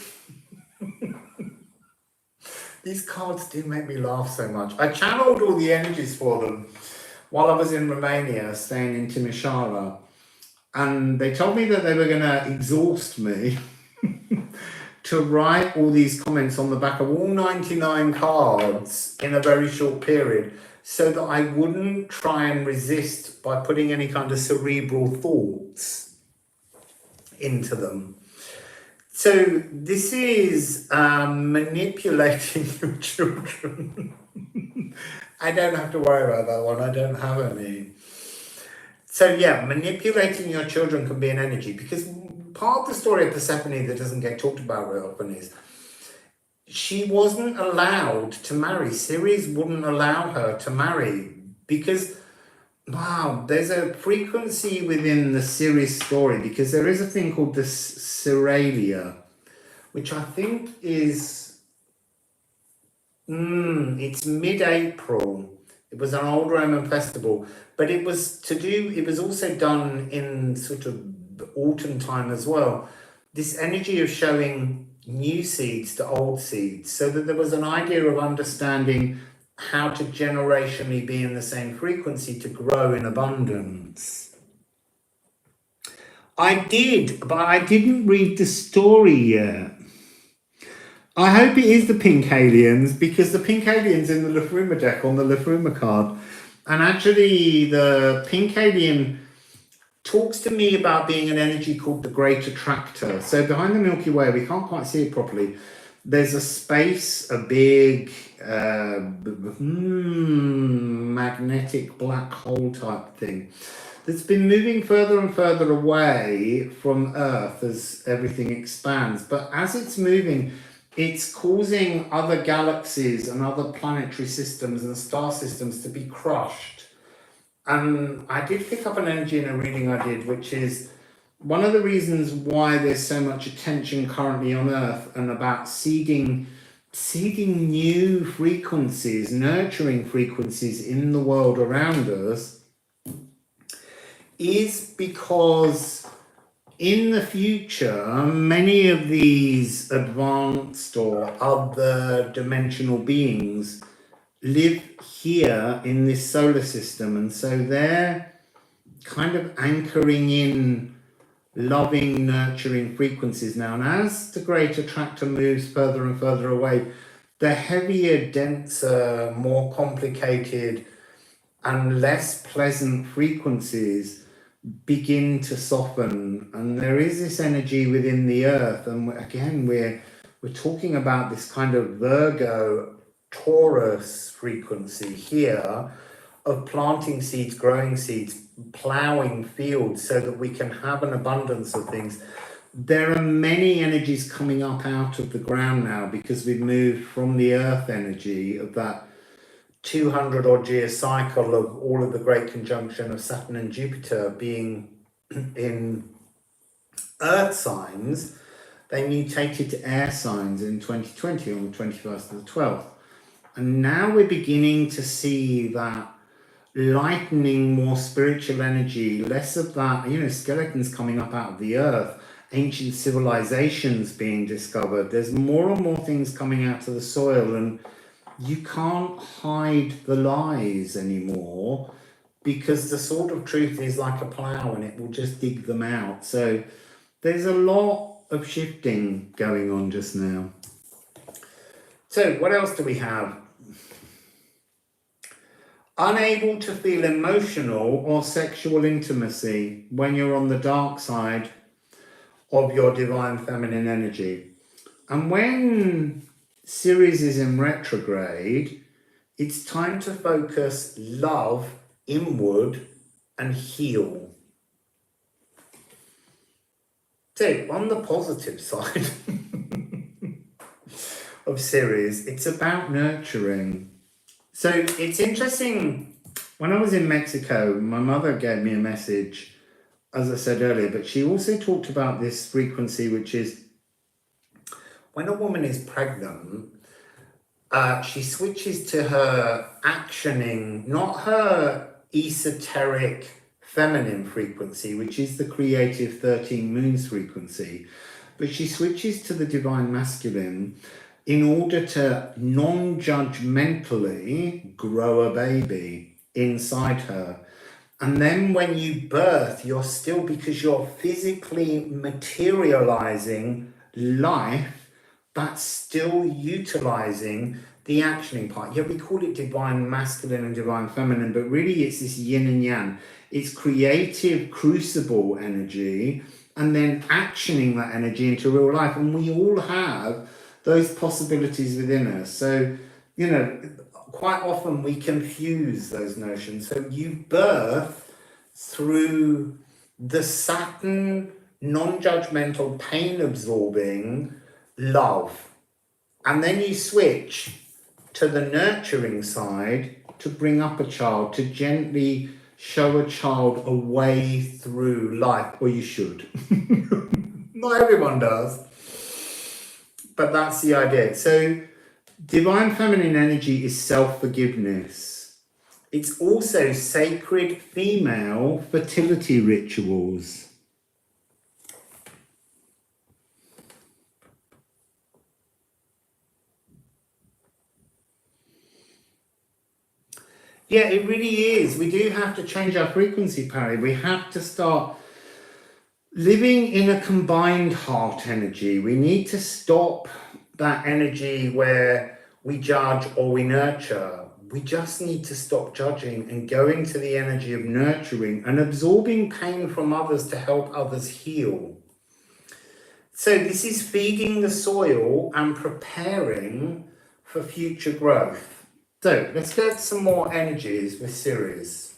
these cards do make me laugh so much. I channeled all the energies for them while I was in Romania, staying in Timișoara, and they told me that they were going to exhaust me to write all these comments on the back of all 99 cards in a very short period, so that I wouldn't try and resist by putting any kind of cerebral thoughts into them. So this is manipulating your children. I don't have to worry about that one. I don't have any. So yeah, manipulating your children can be an energy, because part of the story of Persephone that doesn't get talked about very often is she wasn't allowed to marry. Ceres wouldn't allow her to marry because, wow, there's a frequency within the Ceres story, because there is a thing called the Ceralia, which I think is, it's mid-April. It was an old Roman festival, but it was also done in sort of autumn time as well. This energy of showing new seeds to old seeds, so that there was an idea of understanding how to generationally be in the same frequency to grow in abundance. I did, but I didn't read the story yet. I hope it is the pink aliens, because the pink aliens in the Liffruma deck on the Liffruma card, and actually the pink alien talks to me about being an energy called the Great Attractor. So behind the Milky Way, we can't quite see it properly. There's a space, a big magnetic black hole type thing that's been moving further and further away from Earth as everything expands. But as it's moving, it's causing other galaxies and other planetary systems and star systems to be crushed. And I did pick up an energy in a reading I did, which is one of the reasons why there's so much attention currently on Earth and about seeding new frequencies, nurturing frequencies in the world around us, is because in the future, many of these advanced or other dimensional beings live here in this solar system, and so they're kind of anchoring in loving, nurturing frequencies now. And as the great attractor moves further and further away, the heavier, denser, more complicated and less pleasant frequencies begin to soften, and there is this energy within the earth. And again, we're talking about this kind of Virgo Taurus frequency here of planting seeds, growing seeds, plowing fields so that we can have an abundance of things. There are many energies coming up out of the ground now because we've moved from the earth energy of that 200 odd year cycle of all of the great conjunction of Saturn and Jupiter being in earth signs. They mutated to air signs in 2020 on the 21st of the 12th. And now we're beginning to see that lightening, more spiritual energy, less of that, skeletons coming up out of the earth, ancient civilizations being discovered. There's more and more things coming out of the soil, and you can't hide the lies anymore because the sword of truth is like a plow and it will just dig them out. So there's a lot of shifting going on just now. So what else do we have? Unable to feel emotional or sexual intimacy when you're on the dark side of your divine feminine energy. And when Ceres is in retrograde, it's time to focus love inward and heal. So on the positive side of Ceres, it's about nurturing. So it's interesting, when I was in Mexico, my mother gave me a message, as I said earlier, but she also talked about this frequency, which is when a woman is pregnant, she switches to her actioning, not her esoteric feminine frequency, which is the creative 13 moons frequency, but she switches to the divine masculine in order to non-judgmentally grow a baby inside her. And then when you birth, you're still, because you're physically materializing life, but still utilizing the actioning part. Yeah, we call it divine masculine and divine feminine, but really it's this yin and yang. It's creative crucible energy and then actioning that energy into real life. And we all have those possibilities within us. So, quite often we confuse those notions. So you birth through the Saturn, non-judgmental, pain-absorbing love. And then you switch to the nurturing side to bring up a child, to gently show a child a way through life. Or you should. Not everyone does. But that's the idea. So divine feminine energy is self-forgiveness. It's also sacred female fertility rituals. Yeah, it really is. We do have to change our frequency, Parry. We have to start living in a combined heart energy. We need to stop that energy where we judge or we nurture. We just need to stop judging and go into the energy of nurturing and absorbing pain from others to help others heal. So this is feeding the soil and preparing for future growth. So let's get some more energies with Ceres.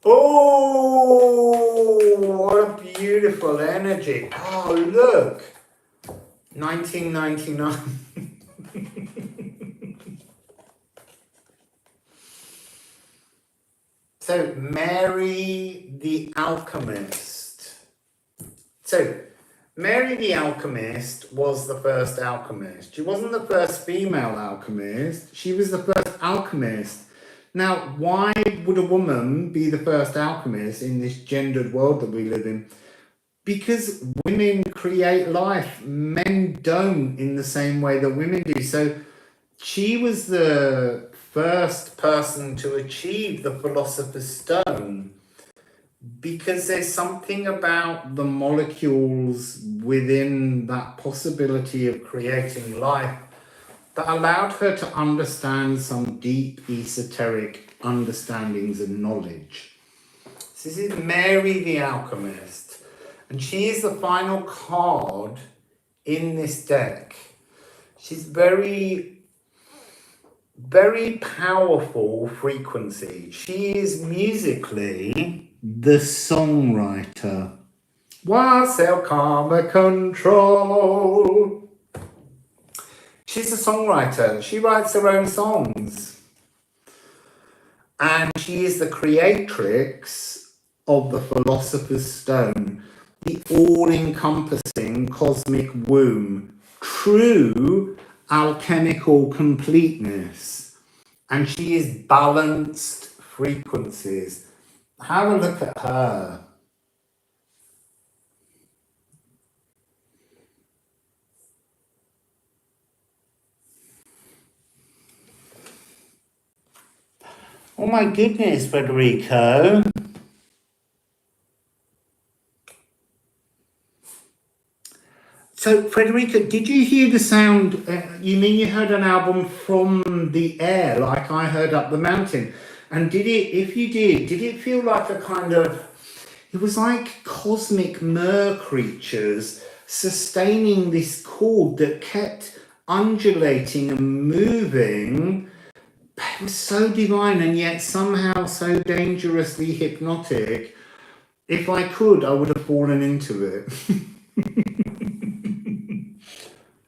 Oh, what a beautiful energy. Oh, look. 1999. So, Mary the Alchemist. So, Mary the Alchemist was the first alchemist. She wasn't the first female alchemist. She was the first alchemist Now, why would a woman be the first alchemist in this gendered world that we live in? Because women create life, men don't in the same way that women do. So she was the first person to achieve the Philosopher's Stone, because there's something about the molecules within that possibility of creating life that allowed her to understand some deep esoteric understandings and knowledge. So this is Mary the Alchemist, and she is the final card in this deck. She's very, very powerful frequency. She is musically the songwriter. Wassail Karma Control. She's a songwriter. She writes her own songs. And she is the creatrix of the Philosopher's Stone, the all-encompassing cosmic womb, true alchemical completeness. And she is balanced frequencies. Have a look at her. Oh my goodness, Federico. So, Federico, did you hear the sound? You mean you heard an album from the air, like I heard up the mountain? And did it, if you did it feel like a kind of, it was like cosmic mer creatures sustaining this chord that kept undulating and moving? It was so divine and yet somehow so dangerously hypnotic. If I could, I would have fallen into it.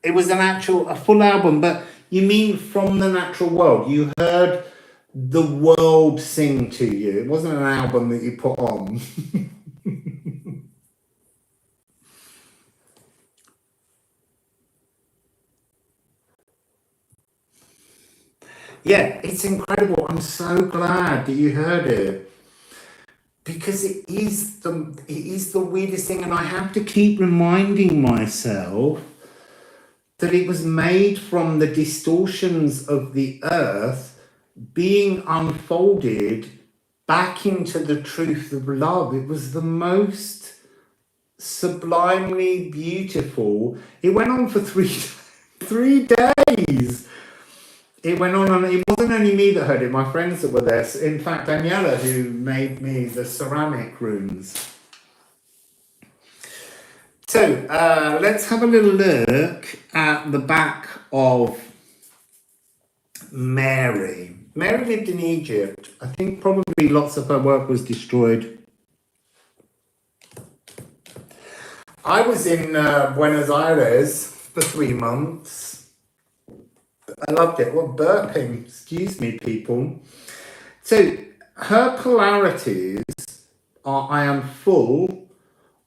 It was a full album, but you mean from the natural world? You heard the world sing to you. It wasn't an album that you put on. Yeah, it's incredible. I'm so glad that you heard it. Because it is the weirdest thing, and I have to keep reminding myself that it was made from the distortions of the earth being unfolded back into the truth of love. It was the most sublimely beautiful. It went on for 3 days. It went on, and it wasn't only me that heard it, my friends that were there. In fact, Daniela, who made me the ceramic runes. So, let's have a little look at the back of Mary. Mary lived in Egypt. I think probably lots of her work was destroyed. I was in Buenos Aires for 3 months. I loved it. What burping? Excuse me, people. So her polarities are I am full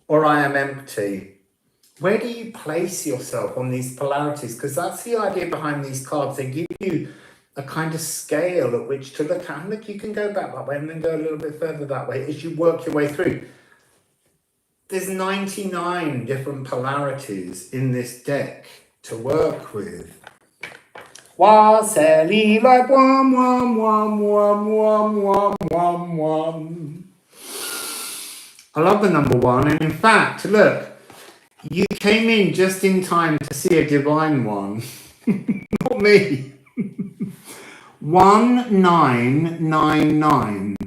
or I am empty. Where do you place yourself on these polarities? Because that's the idea behind these cards. They give you a kind of scale at which to look at. And look, you can go back that way and then go a little bit further that way as you work your way through. There's 99 different polarities in this deck to work with. Wassail like wom wom wom wom wom wom wom wom. I love the number 1, and in fact, look, you came in just in time to see a divine one. Not me. 1999.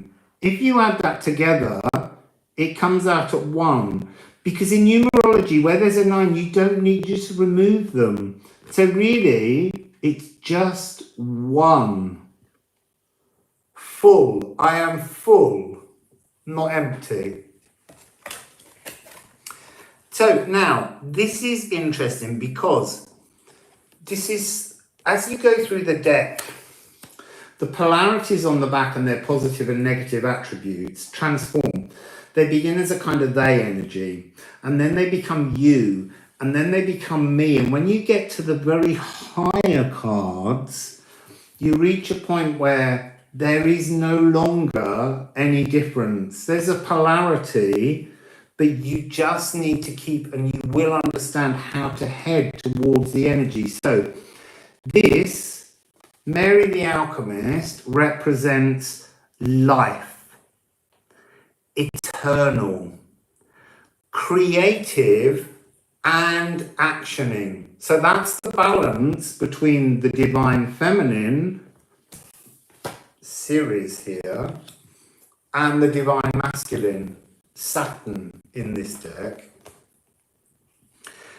If you add that together, it comes out at 1. Because in numerology, where there's a 9, you don't need, you just remove them. So really, it's just 1. Full. I am full, not empty. So now, this is interesting because this is, as you go through the deck, the polarities on the back and their positive and negative attributes transform. They begin as a kind of they energy, and then they become you, and then they become me. And when you get to the very higher cards, you reach a point where there is no longer any difference. There's a polarity, but you just need to keep, and you will understand how to head towards the energy. So this, Mary the Alchemist, represents life, eternal, creative, and actioning. So that's the balance between the divine feminine, Ceres here, and the divine masculine, Saturn, in this deck.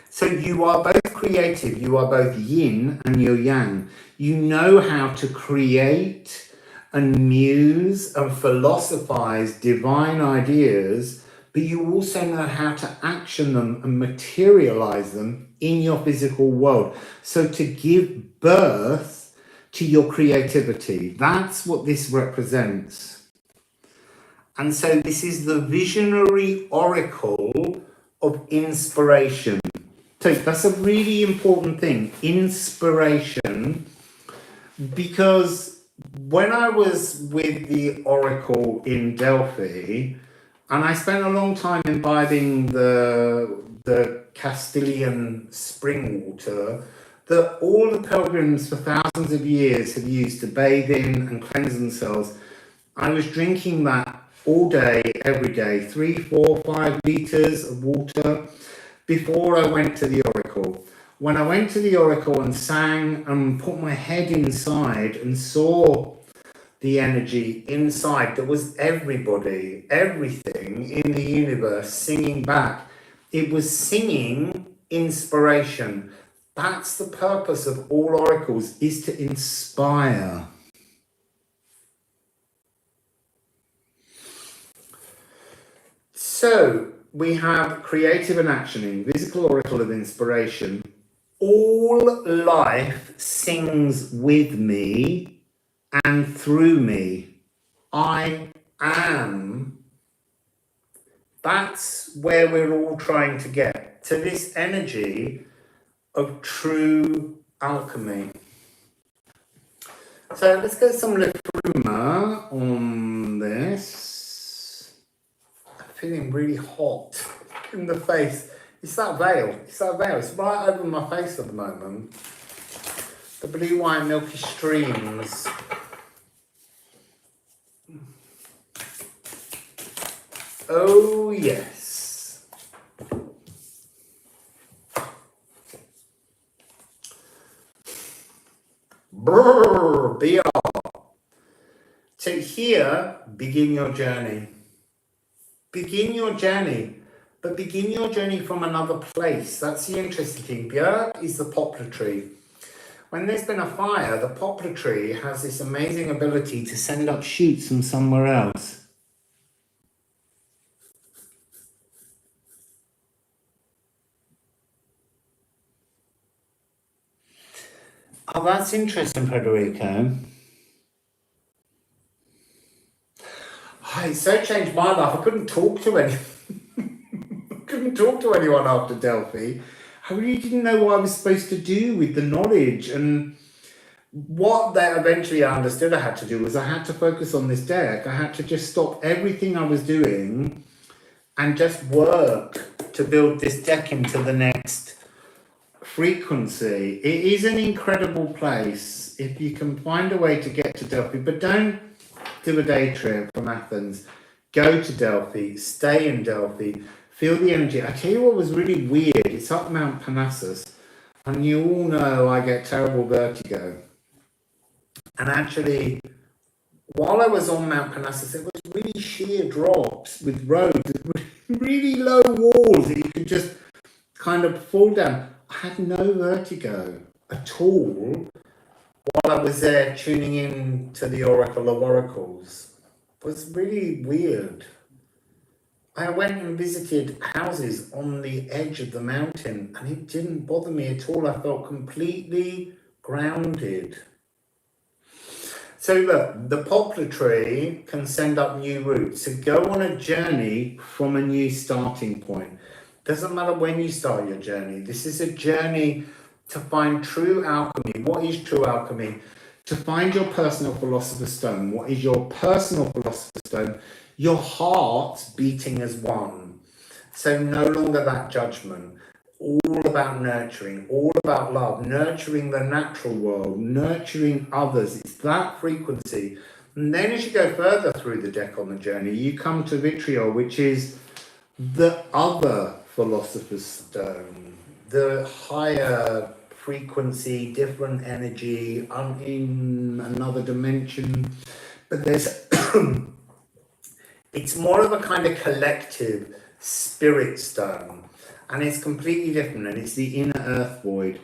So you are both creative, you are both yin and you're yang. You know how to create and muse and philosophize divine ideas, but you also know how to action them and materialize them in your physical world. So to give birth to your creativity, that's what this represents. And so this is the visionary oracle of inspiration. So that's a really important thing, inspiration, because when I was with the oracle in Delphi, and I spent a long time imbibing the Castilian spring water that all the pilgrims for thousands of years have used to bathe in and cleanse themselves, I was drinking that all day, every day, 3, 4, 5 liters of water before I went to the oracle. When I went to the oracle and sang and put my head inside and saw the energy inside, that was everybody, everything in the universe singing back. It was singing inspiration. That's the purpose of all oracles, is to inspire. So we have creative and actioning, physical oracle of inspiration. All life sings with me and through me. I am. That's where we're all trying to get, to this energy of true alchemy. So let's get some Liffruma on this. I'm feeling really hot in the face. It's that veil. It's that veil. It's right over my face at the moment. The blue, white, milky streams. Oh, yes. Brrr, BR. So here, begin your journey. Begin your journey. But begin your journey from another place. That's the interesting thing. Björk is the poplar tree. When there's been a fire, the poplar tree has this amazing ability to send up shoots from somewhere else. Oh, that's interesting, Federico. Oh, it so changed my life. I couldn't talk to anyone. Couldn't talk to anyone after Delphi. I really didn't know what I was supposed to do with the knowledge. And what that eventually I understood I had to do was I had to focus on this deck. I had to just stop everything I was doing and just work to build this deck into the next frequency. It is an incredible place if you can find a way to get to Delphi, but don't do a day trip from Athens. Go to Delphi, stay in Delphi, feel the energy. I tell you what was really weird, it's up Mount Parnassus, and you all know I get terrible vertigo. And actually, while I was on Mount Parnassus, it was really sheer drops with roads, really low walls that you could just kind of fall down. I had no vertigo at all while I was there tuning in to the Oracle of Oracles. It was really weird. I went and visited houses on the edge of the mountain and it didn't bother me at all. I felt completely grounded. So look, the poplar tree can send up new roots. So go on a journey from a new starting point. Doesn't matter when you start your journey. This is a journey to find true alchemy. What is true alchemy? to find your personal philosopher's stone. What is your personal philosopher's stone? Your heart beating as one. So no longer that judgment. All about nurturing, all about love, nurturing the natural world, nurturing others. It's that frequency. And then as you go further through the deck on the journey, you come to Vitriol, which is the other philosopher's stone, the higher frequency, different energy, in another dimension. But there's, it's more of a kind of collective spirit stone. And it's completely different, and it's the inner earth void.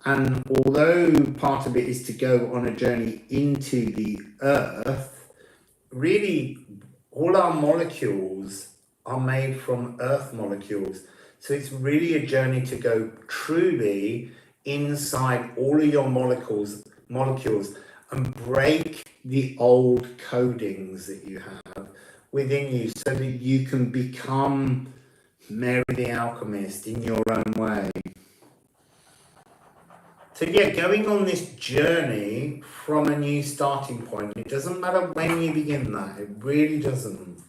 And although part of it is to go on a journey into the earth, really all our molecules are made from earth molecules. So it's really a journey to go truly inside all of your molecules and break the old codings that you have within you so that you can become Mary the Alchemist in your own way. So yeah, going on this journey from a new starting point, it doesn't matter when you begin that, it really doesn't.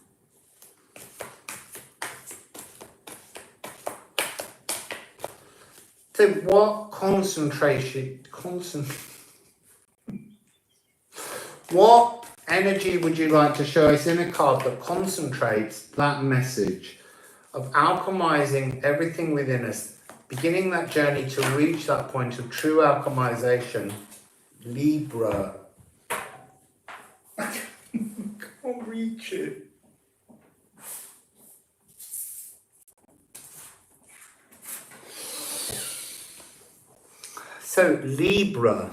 So what what energy would you like to show us in a card that concentrates that message of alchemizing everything within us, beginning that journey to reach that point of true alchemization? Libra. I can't reach it. So Libra,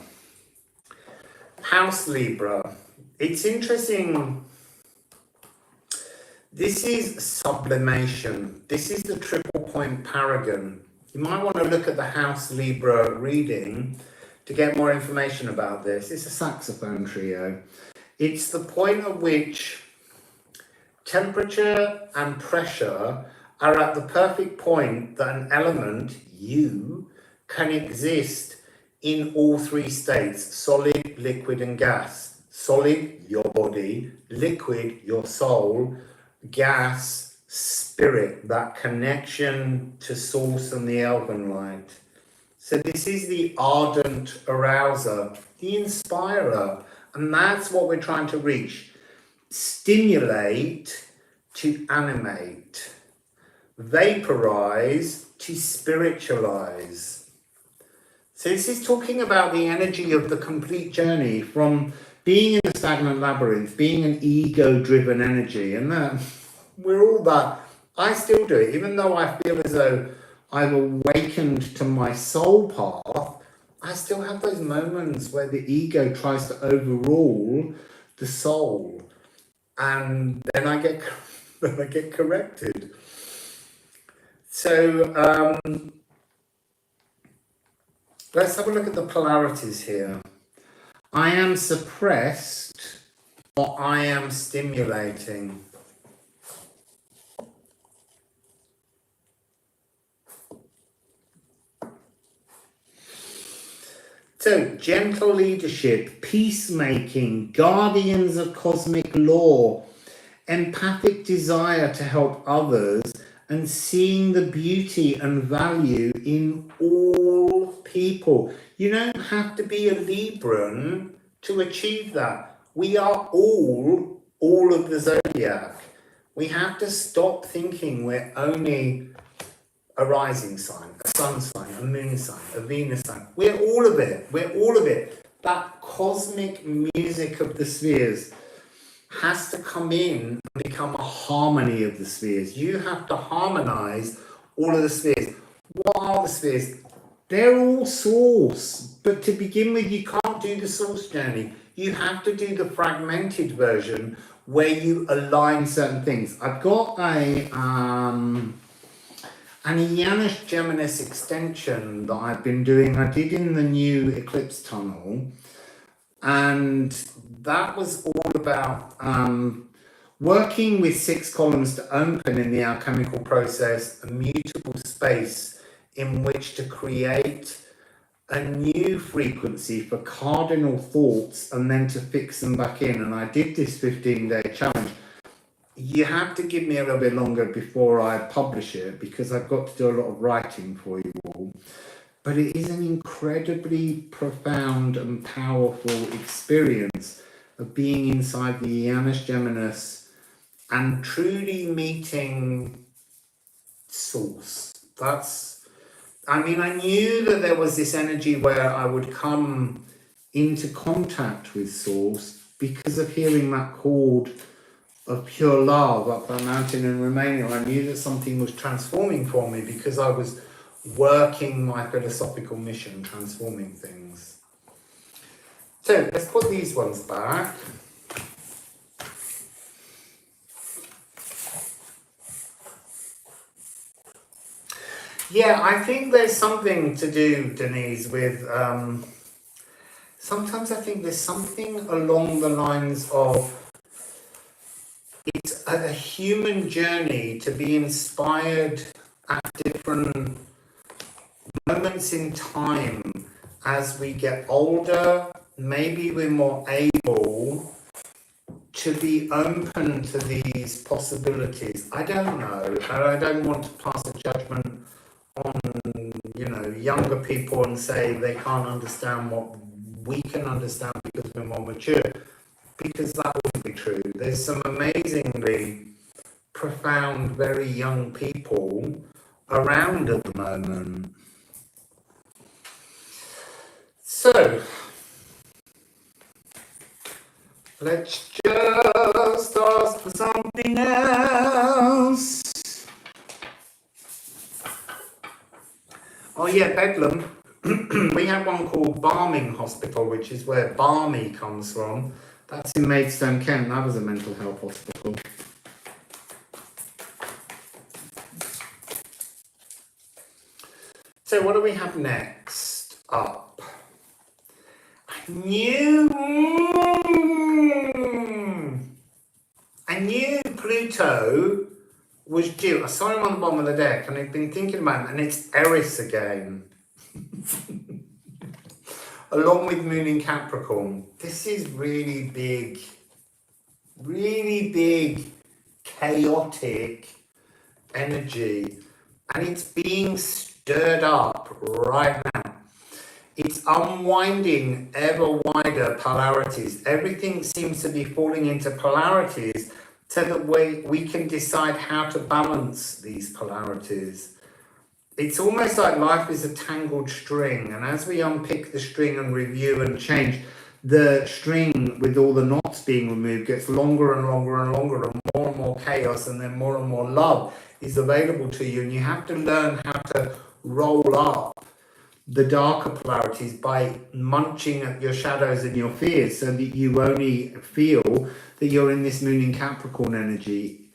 House Libra. It's interesting. This is sublimation. This is the triple point paragon. You might want to look at the House Libra reading to get more information about this. It's a saxophone trio. It's the point at which temperature and pressure are at the perfect point that an element, you, can exist in all three states: solid, liquid, and gas. Solid, your body; liquid, your soul; gas, spirit, that connection to source and the elven light. So this is the ardent arouser, the inspirer, and that's what we're trying to reach. Stimulate to animate, vaporize to spiritualize. So this is talking about the energy of the complete journey from being in a stagnant labyrinth, being an ego-driven energy, and that we're all that. I still do it, even though I feel as though I've awakened to my soul path. I still have those moments where the ego tries to overrule the soul, and then I get corrected. So let's have a look at the polarities here. I am suppressed, or I am stimulating. So, gentle leadership, peacemaking, guardians of cosmic law, empathic desire to help others, and seeing the beauty and value in all people. You don't have to be a Libran to achieve that. We are all of the zodiac. We have to stop thinking we're only a rising sign, a sun sign, a moon sign, a Venus sign. We're all of it. We're all of it. That cosmic music of the spheres has to come in and become a harmony of the spheres. You have to harmonize all of the spheres. What are the spheres? They're all source, but to begin with, you can't do the source journey. You have to do the fragmented version where you align certain things. I've got an Janus Geminis extension that I've been doing. I did in the new eclipse tunnel, and that was all about working with 6 columns to open in the alchemical process a mutable space in which to create a new frequency for cardinal thoughts and then to fix them back in. And I did this 15-day challenge. You have to give me a little bit longer before I publish it because I've got to do a lot of writing for you all. But it is an incredibly profound and powerful experience of being inside the Janus Geminus and truly meeting Source. I knew that there was this energy where I would come into contact with Source because of hearing that chord of pure love up that mountain in Romania. I knew that something was transforming for me because I was working my philosophical mission, transforming things. So let's put these ones back. Yeah, I think there's something to do, Denise, with sometimes I think there's something along the lines of it's a human journey to be inspired at different moments in time as we get older. Maybe we're more able to be open to these possibilities. I don't know, and I don't want to pass a judgment on younger people and say they can't understand what we can understand because we're more mature, because that wouldn't be true. There's some amazingly profound, very young people around at the moment. So let's just ask for something else. Oh yeah, Bedlam. We have one called Barming Hospital, which is where Barmy comes from. That's in Maidstone, Kent. That was a mental health hospital. So what do we have next up? I knew Pluto was due. I saw him on the bottom of the deck and I've been thinking about him, and it's Eris again. Along with Moon in Capricorn. This is really big, chaotic energy, and it's being stirred up right now. It's unwinding ever wider polarities. Everything seems to be falling into polarities so that we can decide how to balance these polarities. It's almost like life is a tangled string, and as we unpick the string and review and change, the string with all the knots being removed gets longer and longer and longer, and more chaos, and then more and more love is available to you, and you have to learn how to roll up the darker polarities by munching at your shadows and your fears, so that you only feel that you're in this Moon in Capricorn energy,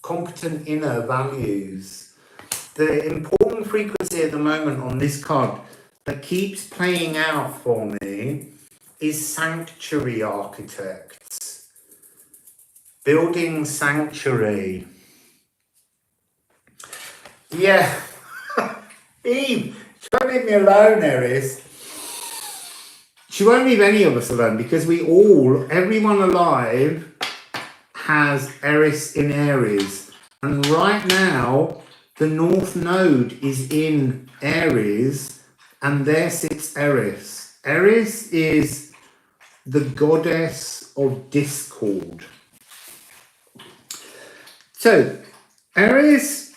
competent inner values. The important frequency at the moment on this card that keeps playing out for me is sanctuary architects. Building sanctuary. Yeah. Eve, she won't leave me alone, Eris. She won't leave any of us alone because everyone alive has Eris in Aries. And right now, the North Node is in Aries, and there sits Eris. Eris is the goddess of discord. So, Eris,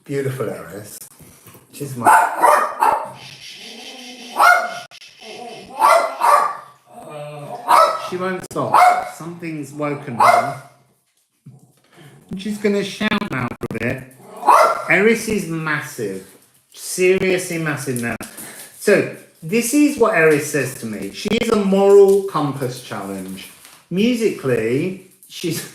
beautiful Eris. She's my... She won't stop. Something's woken her. She's going to shout now for a bit. Eris is massive. Seriously massive now. So, this is what Eris says to me. She is a moral compass challenge. Musically, she's...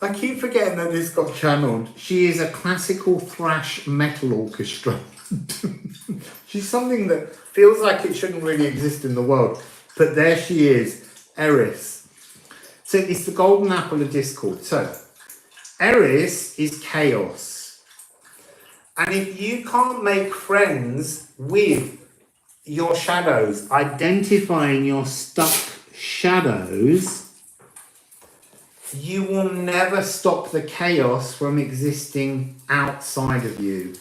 I keep forgetting that this got channeled. She is a classical thrash metal orchestra. She's something that feels like it shouldn't really exist in the world. But there she is, Eris. So it's the golden apple of discord. So Eris is chaos. And if you can't make friends with your shadows, identifying your stuck shadows, you will never stop the chaos from existing outside of you.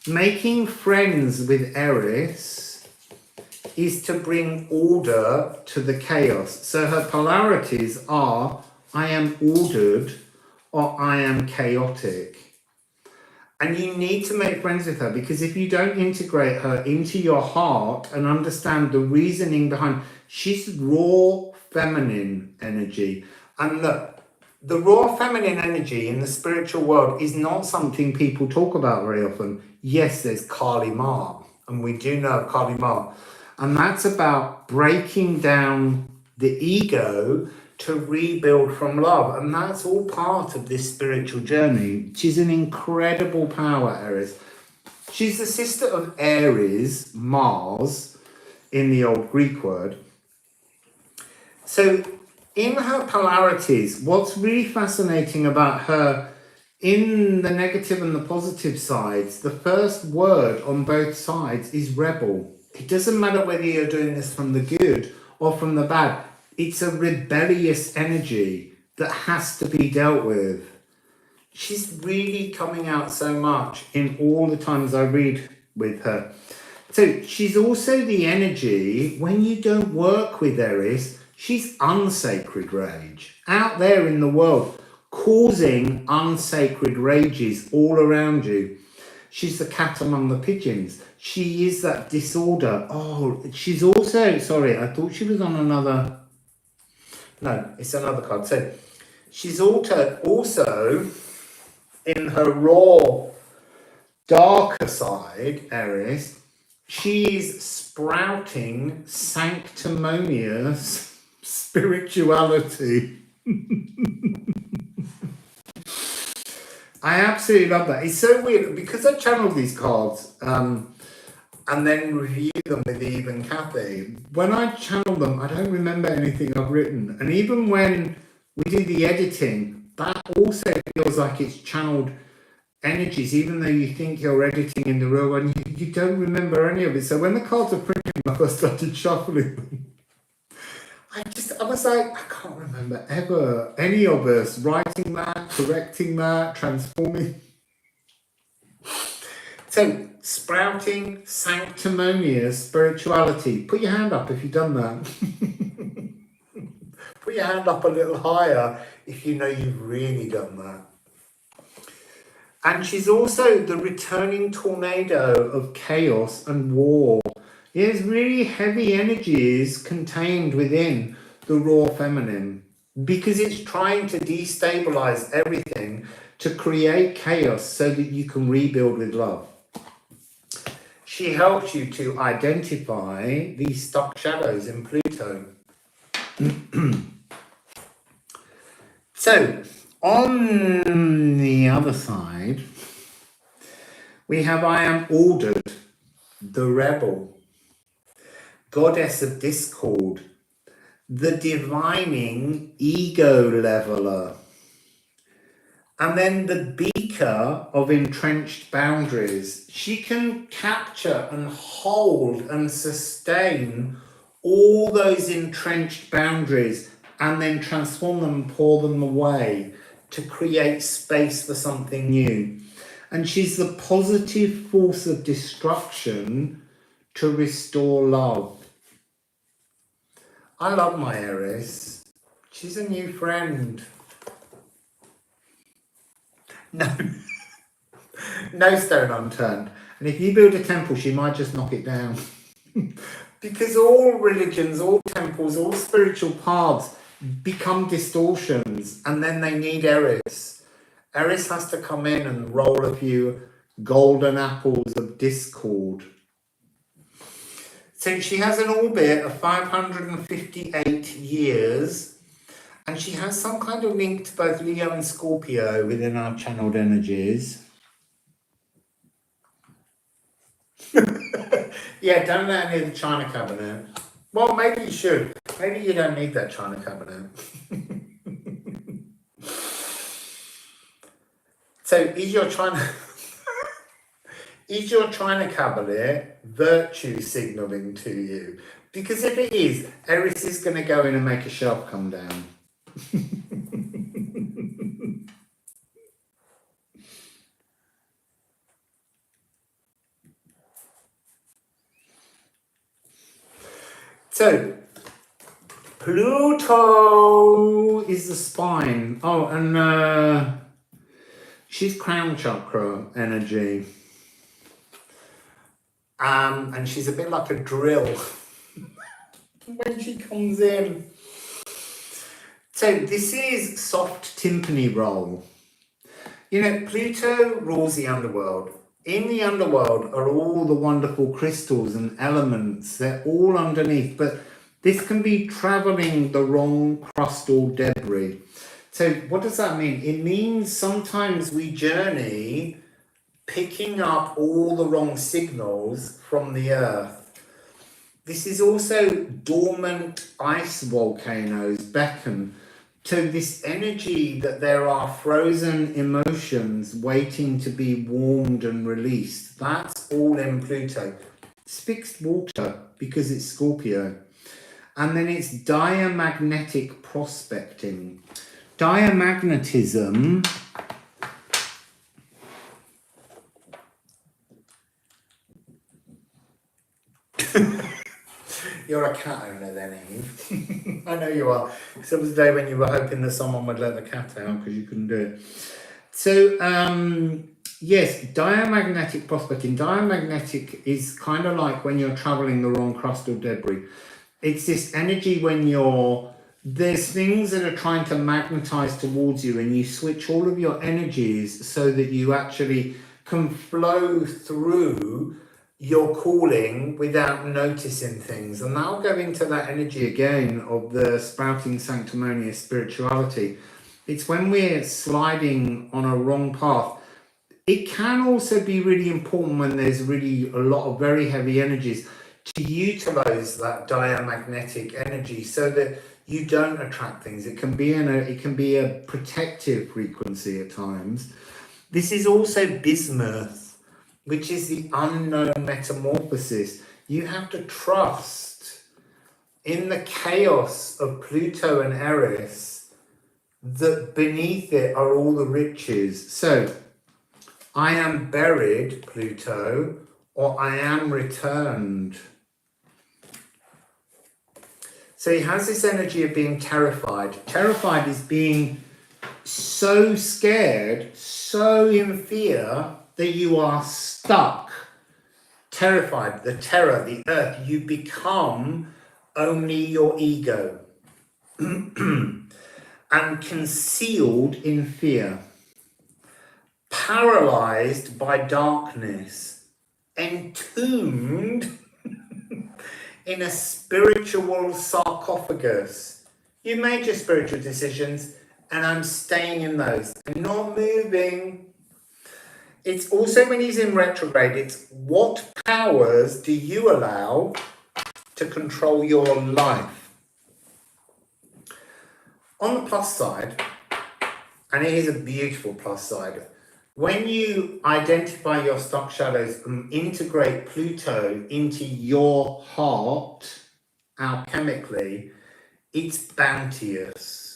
Making friends with Eris is to bring order to the chaos. So her polarities are, I am ordered or I am chaotic. And you need to make friends with her, because if you don't integrate her into your heart and understand the reasoning behind, she's raw feminine energy. And look, the raw feminine energy in the spiritual world is not something people talk about very often. Yes, there's Kali Ma, and we do know Kali Ma. And that's about breaking down the ego to rebuild from love. And that's all part of this spiritual journey. She's an incredible power, Eris. She's the sister of Ares, Mars, in the old Greek word. So in her polarities, what's really fascinating about her in the negative and the positive sides, the first word on both sides is rebel. It doesn't matter whether you're doing this from the good or from the bad. It's a rebellious energy that has to be dealt with. She's really coming out so much in all the times I read with her. So she's also the energy, when you don't work with Eris, she's unsacred rage out there in the world, causing unsacred rages all around you. She's the cat among the pigeons. She is that disorder. Oh, she's also, sorry, I thought she was on another. No, it's another card. So she's also in her raw, darker side, Eris, she's sprouting sanctimonious spirituality. I absolutely love that. It's so weird because I channeled these cards and then review them with Eve and Kathy. When I channel them, I don't remember anything I've written. And even when we do the editing, that also feels like it's channeled energies, even though you think you're editing in the real one, you don't remember any of it. So when the cards are printed, I started shuffling them. I was like, I can't remember ever any of us writing that, correcting that, transforming. So, sprouting sanctimonious spirituality. Put your hand up if you've done that. Put your hand up a little higher if you know you've really done that. And she's also the returning tornado of chaos and war. There's really heavy energies contained within the raw feminine, because it's trying to destabilize everything to create chaos so that you can rebuild with love. She helps you to identify these stuck shadows in Pluto. So, on the other side, we have I am ordered, the rebel, goddess of discord, the divining ego leveler, and then the beaker of entrenched boundaries. She can capture and hold and sustain all those entrenched boundaries and then transform them and pour them away to create space for something new. And she's the positive force of destruction to restore love. I love my Eris. She's a new friend. No. No stone unturned. And if you build a temple, she might just knock it down. Because all religions, all temples, all spiritual paths become distortions, and then they need Eris. Eris has to come in and roll a few golden apples of discord. So she has an orbit of 558 years, and she has some kind of link to both Leo and Scorpio within our channeled energies. Yeah, don't let any of the china cabinet. Well, maybe you should. Maybe you don't need that china cabinet. So is your China is your China Cavalier virtue signalling to you? Because if it is, Eris is going to go in and make a shelf come down. So, Pluto is the spine. Oh, and she's crown chakra energy. And she's a bit like a drill when she comes in. So this is soft timpani roll. You know, Pluto rules the underworld. In the underworld are all the wonderful crystals and elements. They're all underneath, but this can be traveling the wrong crustal debris. So what does that mean? It means sometimes we journey picking up all the wrong signals from the earth. This is also dormant ice volcanoes beckon to this energy that there are frozen emotions waiting to be warmed and released. That's all in Pluto. It's fixed water because it's Scorpio. And then it's diamagnetic prospecting. Diamagnetism You're a cat owner then, Eve. I know you are. So it was the day when you were hoping that someone would let the cat out because you couldn't do it. So, yes, diamagnetic prospecting. Diamagnetic is kind of like when you're traveling the wrong crustal debris. It's this energy when there's things that are trying to magnetize towards you, and you switch all of your energies so that you actually can flow through your calling without noticing things. And I'll go into that energy again of the sprouting sanctimonious spirituality. It's when we're sliding on a wrong path. It can also be really important when there's really a lot of very heavy energies to utilize that diamagnetic energy so that you don't attract things. It can be a protective frequency at times. This is also bismuth, which is the unknown metamorphosis. You have to trust in the chaos of Pluto and Eris that beneath it are all the riches. So, I am buried, Pluto, or I am returned. So he has this energy of being terrified. Terrified is being so scared, so in fear, that you are stuck, terrified, the terror, the earth. You become only your ego and concealed in fear, paralyzed by darkness, entombed in a spiritual sarcophagus. You made your spiritual decisions, and I'm staying in those. I'm not moving. It's also when he's in retrograde, it's what powers do you allow to control your life? On the plus side, and it is a beautiful plus side, when you identify your stock shadows and integrate Pluto into your heart alchemically, it's bounteous.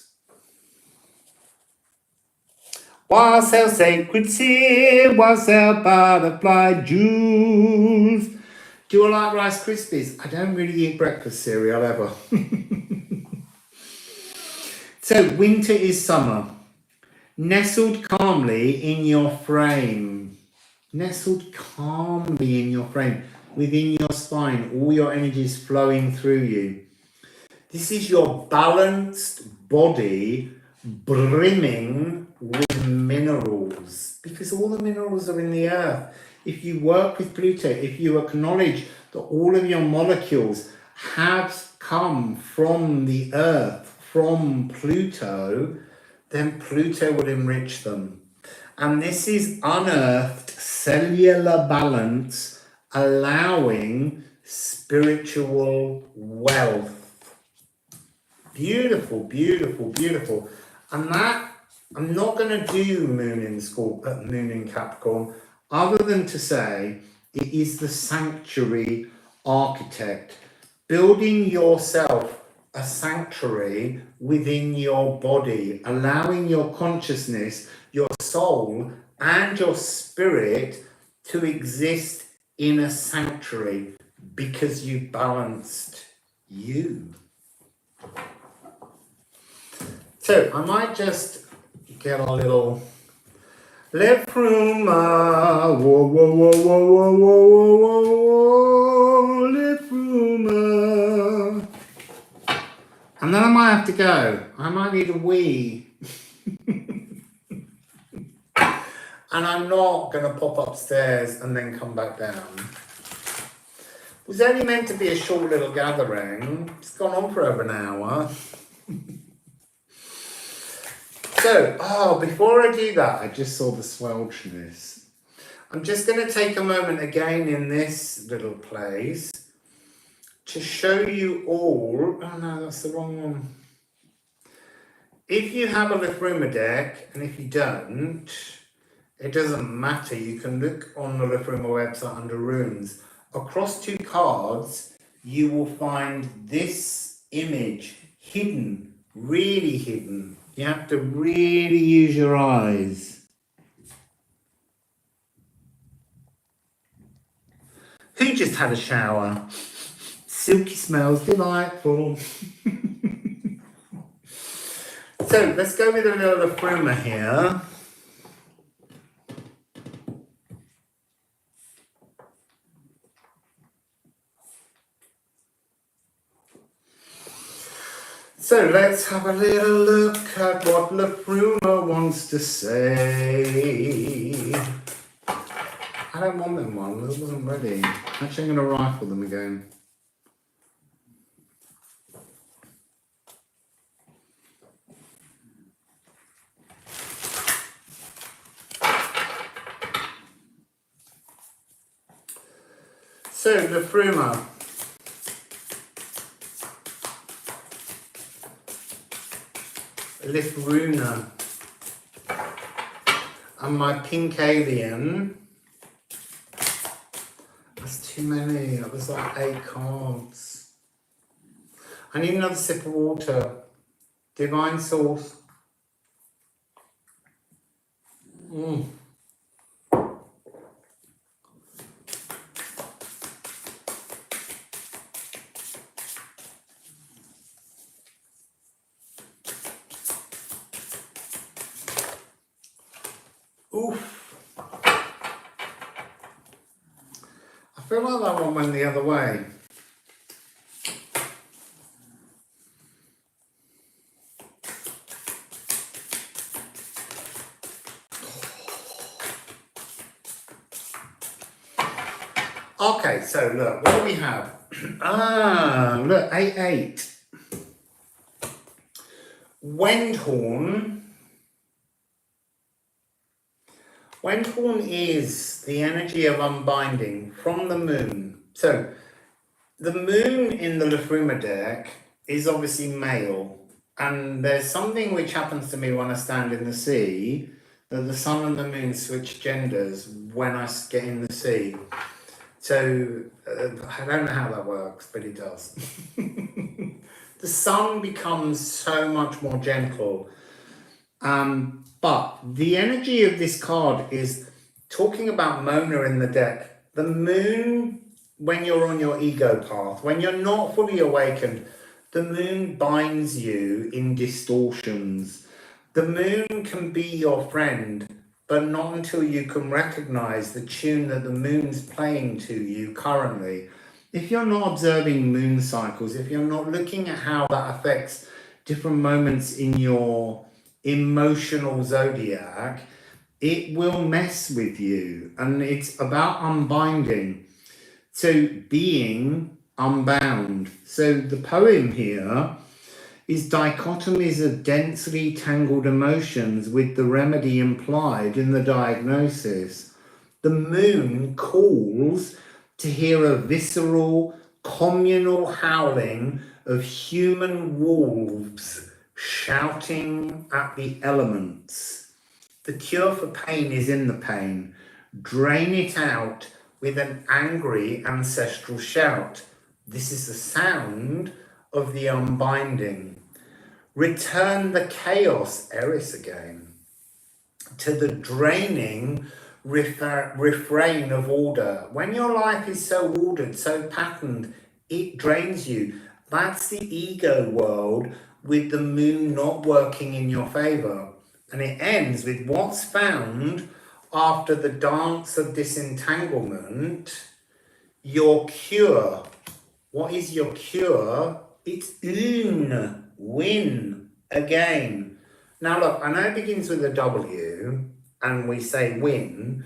Wassail sacred sea, wassail butterfly jewels. Do I like Rice Krispies? I don't really eat breakfast cereal ever. So winter is summer. Nestled calmly in your frame. Nestled calmly in your frame. Within your spine, all your energy is flowing through you. This is your balanced body brimming with minerals, because all the minerals are in the earth. If you work with Pluto, if you acknowledge that all of your molecules have come from the earth, from Pluto, then Pluto will enrich them. And this is unearthed cellular balance, allowing spiritual wealth. Beautiful, beautiful, beautiful. And that I'm not going to do Moon in Capricorn, other than to say it is the sanctuary architect, building yourself a sanctuary within your body, allowing your consciousness, your soul, and your spirit to exist in a sanctuary because you balanced you. So I might just get a little Liffruma, whoa, whoa, whoa, whoa, whoa, whoa, whoa, whoa, Liffruma. And then I might have to go. I might need a wee. And I'm not going to pop upstairs and then come back down. It was only meant to be a short little gathering. It's gone on for over an hour. So, before I do that, I just saw the swelchness. I'm just going to take a moment again in this little place to show you all. Oh no, that's the wrong one. If you have a Liffruma deck, and if you don't, it doesn't matter. You can look on the Liffruma website under runes. Across 2 cards, you will find this image hidden, really hidden. You have to really use your eyes. Who just had a shower? Silky smells delightful. So let's go with a little Liffruma here. So let's have a little look at what Liffruma wants to say. I don't want them one, this wasn't ready. Actually, I'm going to rifle them again. So, Liffruma. Liffruna. And my pink alien. That's too many. That was like 8 cards. I need another sip of water. Divine Source. Oof. I feel like that one went the other way. Okay, so look, what do we have? Look, 8-8. Wendhorn. Wendhorn is the energy of unbinding from the moon. So, the moon in the Liffruma deck is obviously male. And there's something which happens to me when I stand in the sea, that the sun and the moon switch genders when I get in the sea. So, I don't know how that works, but it does. The sun becomes so much more gentle. But the energy of this card is talking about Mona in the deck. The moon, when you're on your ego path, when you're not fully awakened, the moon binds you in distortions. The moon can be your friend, but not until you can recognize the tune that the moon's playing to you currently. If you're not observing moon cycles, if you're not looking at how that affects different moments in your emotional zodiac, it will mess with you. And it's about unbinding. So being unbound. So the poem here is dichotomies of densely tangled emotions with the remedy implied in the diagnosis. The moon calls to hear a visceral, communal howling of human wolves shouting at the elements. The cure for pain is in the pain. Drain it out with an angry ancestral shout. This is the sound of the unbinding. Return the chaos, Eris again, to the draining refrain of order. When your life is so ordered, so patterned, it drains you. That's the ego world with the moon not working in your favor. And it ends with what's found after the dance of disentanglement, your cure. What is your cure? It's un, win, again. Now look, I know it begins with a W and we say win,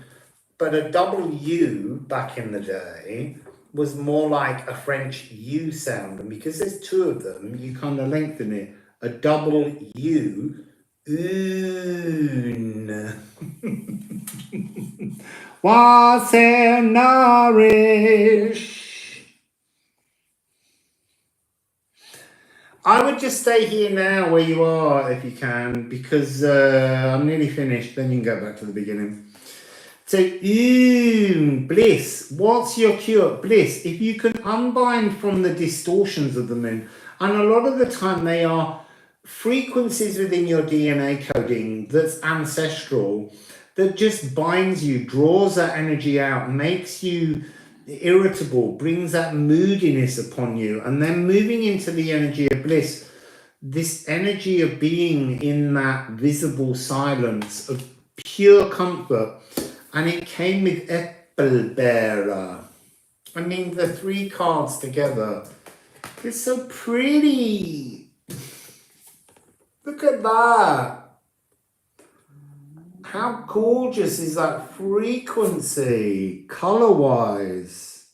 but a W back in the day was more like a French U sound. And because there's two of them, you kind of lengthen it. A double U, un. Wassail nourish. I would just stay here now where you are if you can, because I'm nearly finished. Then you can go back to the beginning. So, bliss. What's your cure? Bliss. If you can unbind from the distortions of the moon, and a lot of the time they are frequencies within your DNA coding that's ancestral, that just binds you, draws that energy out, makes you irritable, brings that moodiness upon you, and then moving into the energy of bliss, this energy of being in that visible silence of pure comfort. And it came with Apple Bearer. I mean, the three cards together, it's so pretty. Look at that. How gorgeous is that frequency, color-wise?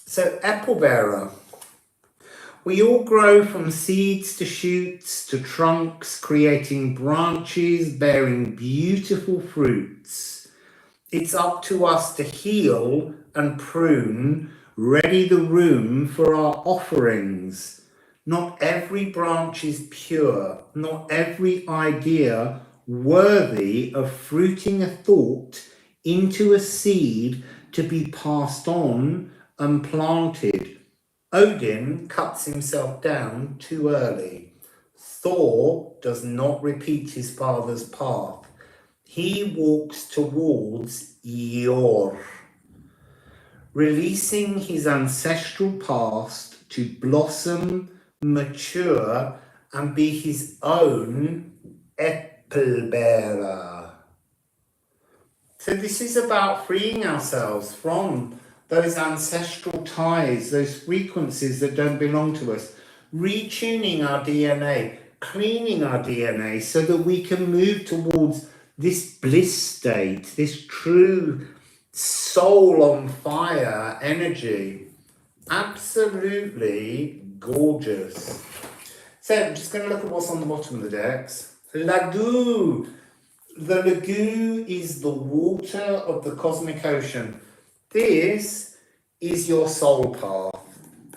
So, Apple Bearer. We all grow from seeds to shoots to trunks, creating branches bearing beautiful fruits. It's up to us to heal and prune, ready the room for our offerings. Not every branch is pure, not every idea worthy of fruiting a thought into a seed to be passed on and planted. Odin cuts himself down too early. Thor does not repeat his father's path. He walks towards Yor, releasing his ancestral past to blossom, mature, and be his own apple bearer. So this is about freeing ourselves from those ancestral ties, those frequencies that don't belong to us, retuning our DNA, cleaning our DNA so that we can move towards this bliss state, this true soul on fire energy. Absolutely gorgeous. So I'm just going to look at what's on the bottom of the decks. Lagu. The Lagu is the water of the cosmic ocean. This is your soul path.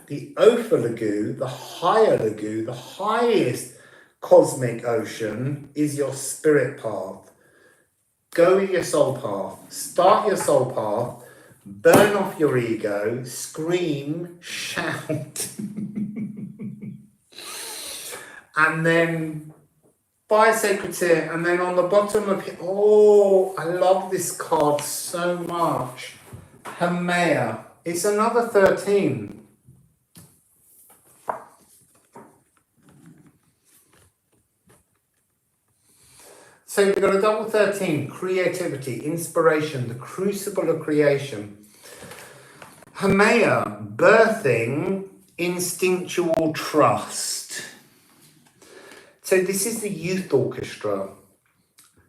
The Ophir Lagu, the higher Lagu, the highest cosmic ocean, is your spirit path. Go with your soul path. Start your soul path. Burn off your ego. Scream. Shout. And then buy Sacred Tear. And then on the bottom of it, oh, I love this card so much. Hermea. It's another 13. So we've got a double 13. Creativity, inspiration, the crucible of creation. Hermea, birthing instinctual trust. So this is the youth orchestra.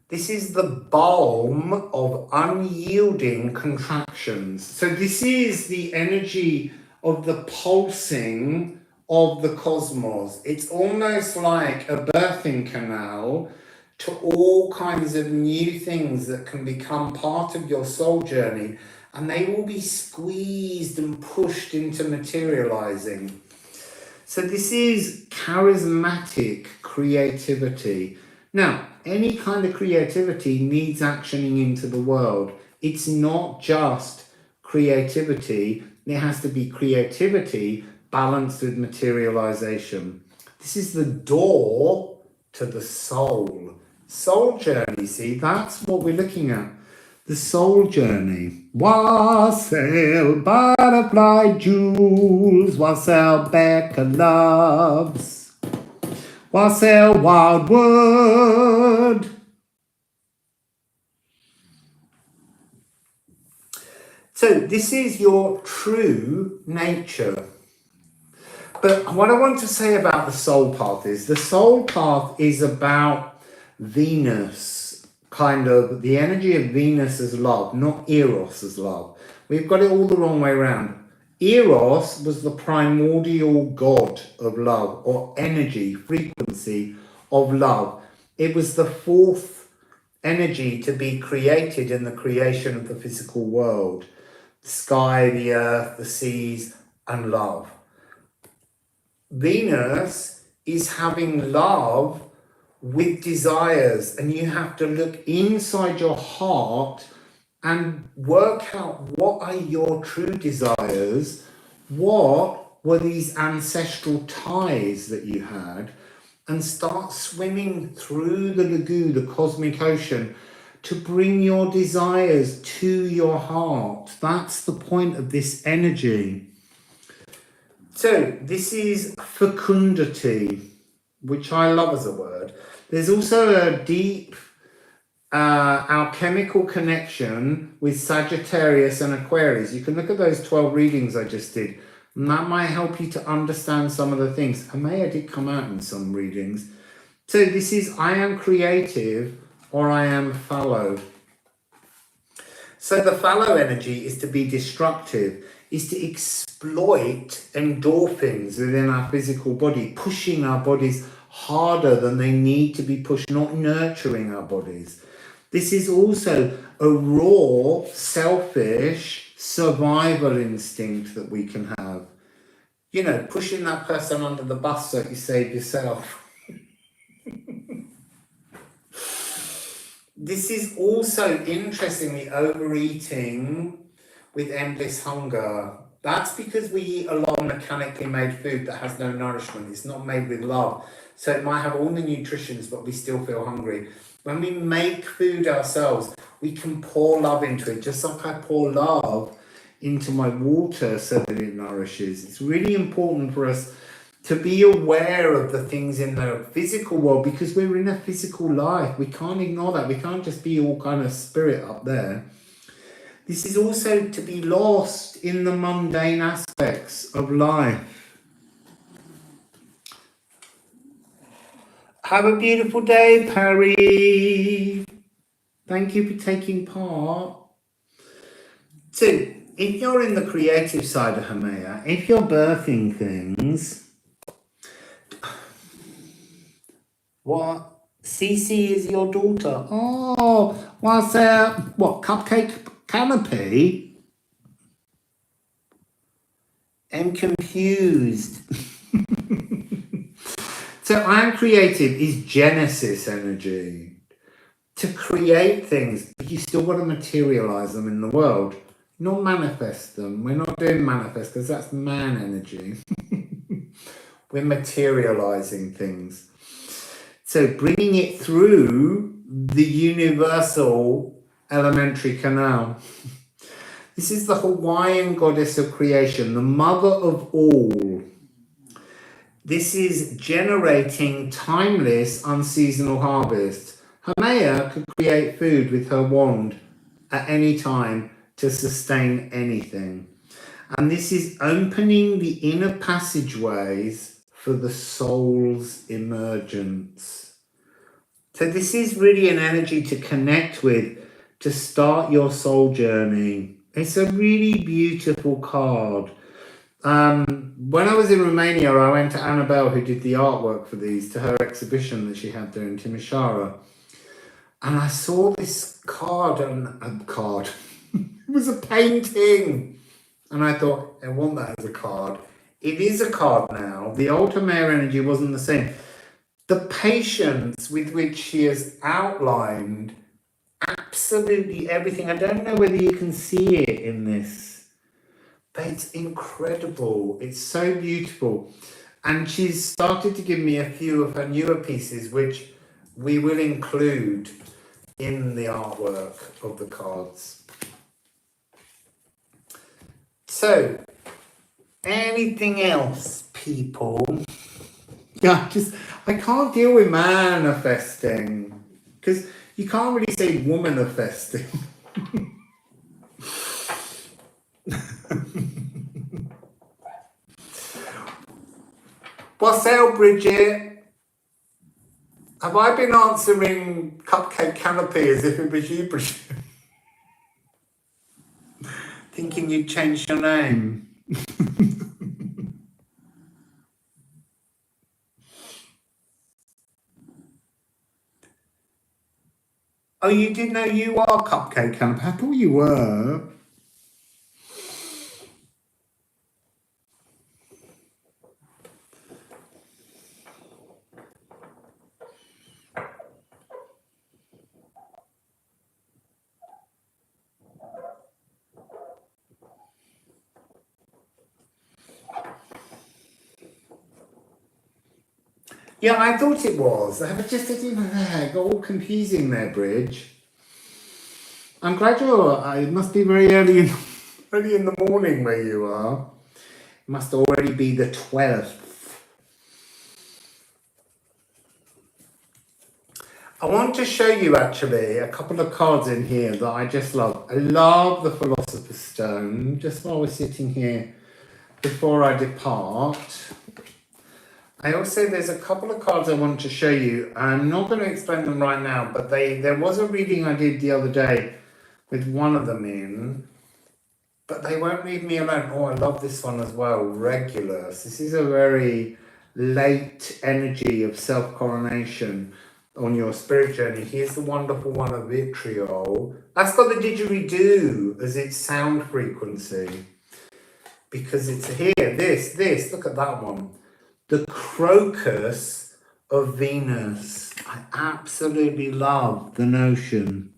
This is the balm of unyielding contractions. So this is the energy of the pulsing of the cosmos. It's almost like a birthing canal to all kinds of new things that can become part of your soul journey. And they will be squeezed and pushed into materializing. So this is charismatic creativity. Now, any kind of creativity needs actioning into the world. It's not just creativity. It has to be creativity balanced with materialization. This is the door to the soul. Soul journey, see, that's what we're looking at. The soul journey. Wassail butterfly jewels, wassail Becca loves, wassail wildwood. So this is your true nature. But what I want to say about the soul path is the soul path is about Venus, kind of the energy of Venus as love, not Eros as love. We've got it all the wrong way around. Eros was the primordial god of love, or energy, frequency of love. It was the fourth energy to be created in the creation of the physical world. The sky, the earth, the seas, and love. Venus is having love with desires, and you have to look inside your heart and work out what are your true desires, what were these ancestral ties that you had, and start swimming through the lagoon, the cosmic ocean, to bring your desires to your heart. That's the point of this energy. So this is fecundity, which I love as a word. There's also a deep alchemical connection with Sagittarius and Aquarius. You can look at those 12 readings I just did, and that might help you to understand some of the things. Hermea did come out in some readings. So this is I am creative or I am fallow. So the fallow energy is to be destructive, is to exploit endorphins within our physical body, pushing our bodies harder than they need to be pushed, not nurturing our bodies. This is also a raw, selfish survival instinct that we can have. You know, pushing that person under the bus so you save yourself. This is also, interestingly, overeating with endless hunger. That's because we eat a lot of mechanically made food that has no nourishment. It's not made with love. So it might have all the nutritions, but we still feel hungry. When we make food ourselves, we can pour love into it, just like I pour love into my water so that it nourishes. It's really important for us to be aware of the things in the physical world, because we're in a physical life. We can't ignore that. We can't just be all kind of spirit up there. This is also to be lost in the mundane aspects of life. Have a beautiful day, Perry. Thank you for taking part. So, if you're in the creative side of Hermea, if you're birthing things, what? Cece is your daughter. Oh, what's that? What, cupcake canopy? I'm confused. So I am creative is Genesis energy. To create things, but you still got to materialize them in the world. Not manifest them. We're not doing manifest because that's man energy. We're materializing things. So bringing it through the universal elementary canal. This is the Hawaiian goddess of creation, the mother of all. This is generating timeless, unseasonal harvests. Hermea could create food with her wand at any time to sustain anything. And this is opening the inner passageways for the soul's emergence. So this is really an energy to connect with, to start your soul journey. It's a really beautiful card. When I was in Romania, I went to Ana Bell, who did the artwork for these, to her exhibition that she had there in Timișoara. And I saw this card, it was a painting. And I thought, I want that as a card. It is a card now. The Altar Mare energy wasn't the same. The patience with which she has outlined absolutely everything. I don't know whether you can see it in this, but it's incredible. It's so beautiful. And she's started to give me a few of her newer pieces, which we will include in the artwork of the cards. So, anything else, people? Yeah, I can't deal with manifesting, because you can't really say womanifesting. Wassail Bridget, have I been answering Cupcake Canopy as if it was you, Bridget? Thinking you'd changed your name. Oh, you didn't know you are Cupcake Canopy? I thought you were. Yeah, I thought it was. I just didn't know. Got all confusing there, Bridge. I'm glad it must be very early in the morning where you are. It must already be the 12th. I want to show you actually a couple of cards in here that I just love. I love the Philosopher's Stone, just while we're sitting here before I depart. There's a couple of cards I want to show you. I'm not going to explain them right now, but there was a reading I did the other day with one of them in, but they won't leave me alone. Oh, I love this one as well, Regulus. This is a very late energy of self-coronation on your spirit journey. Here's the wonderful one of Vitriol. That's got the didgeridoo as its sound frequency, because it's here, this, look at that one. The Crocus of Venus. I absolutely love the notion.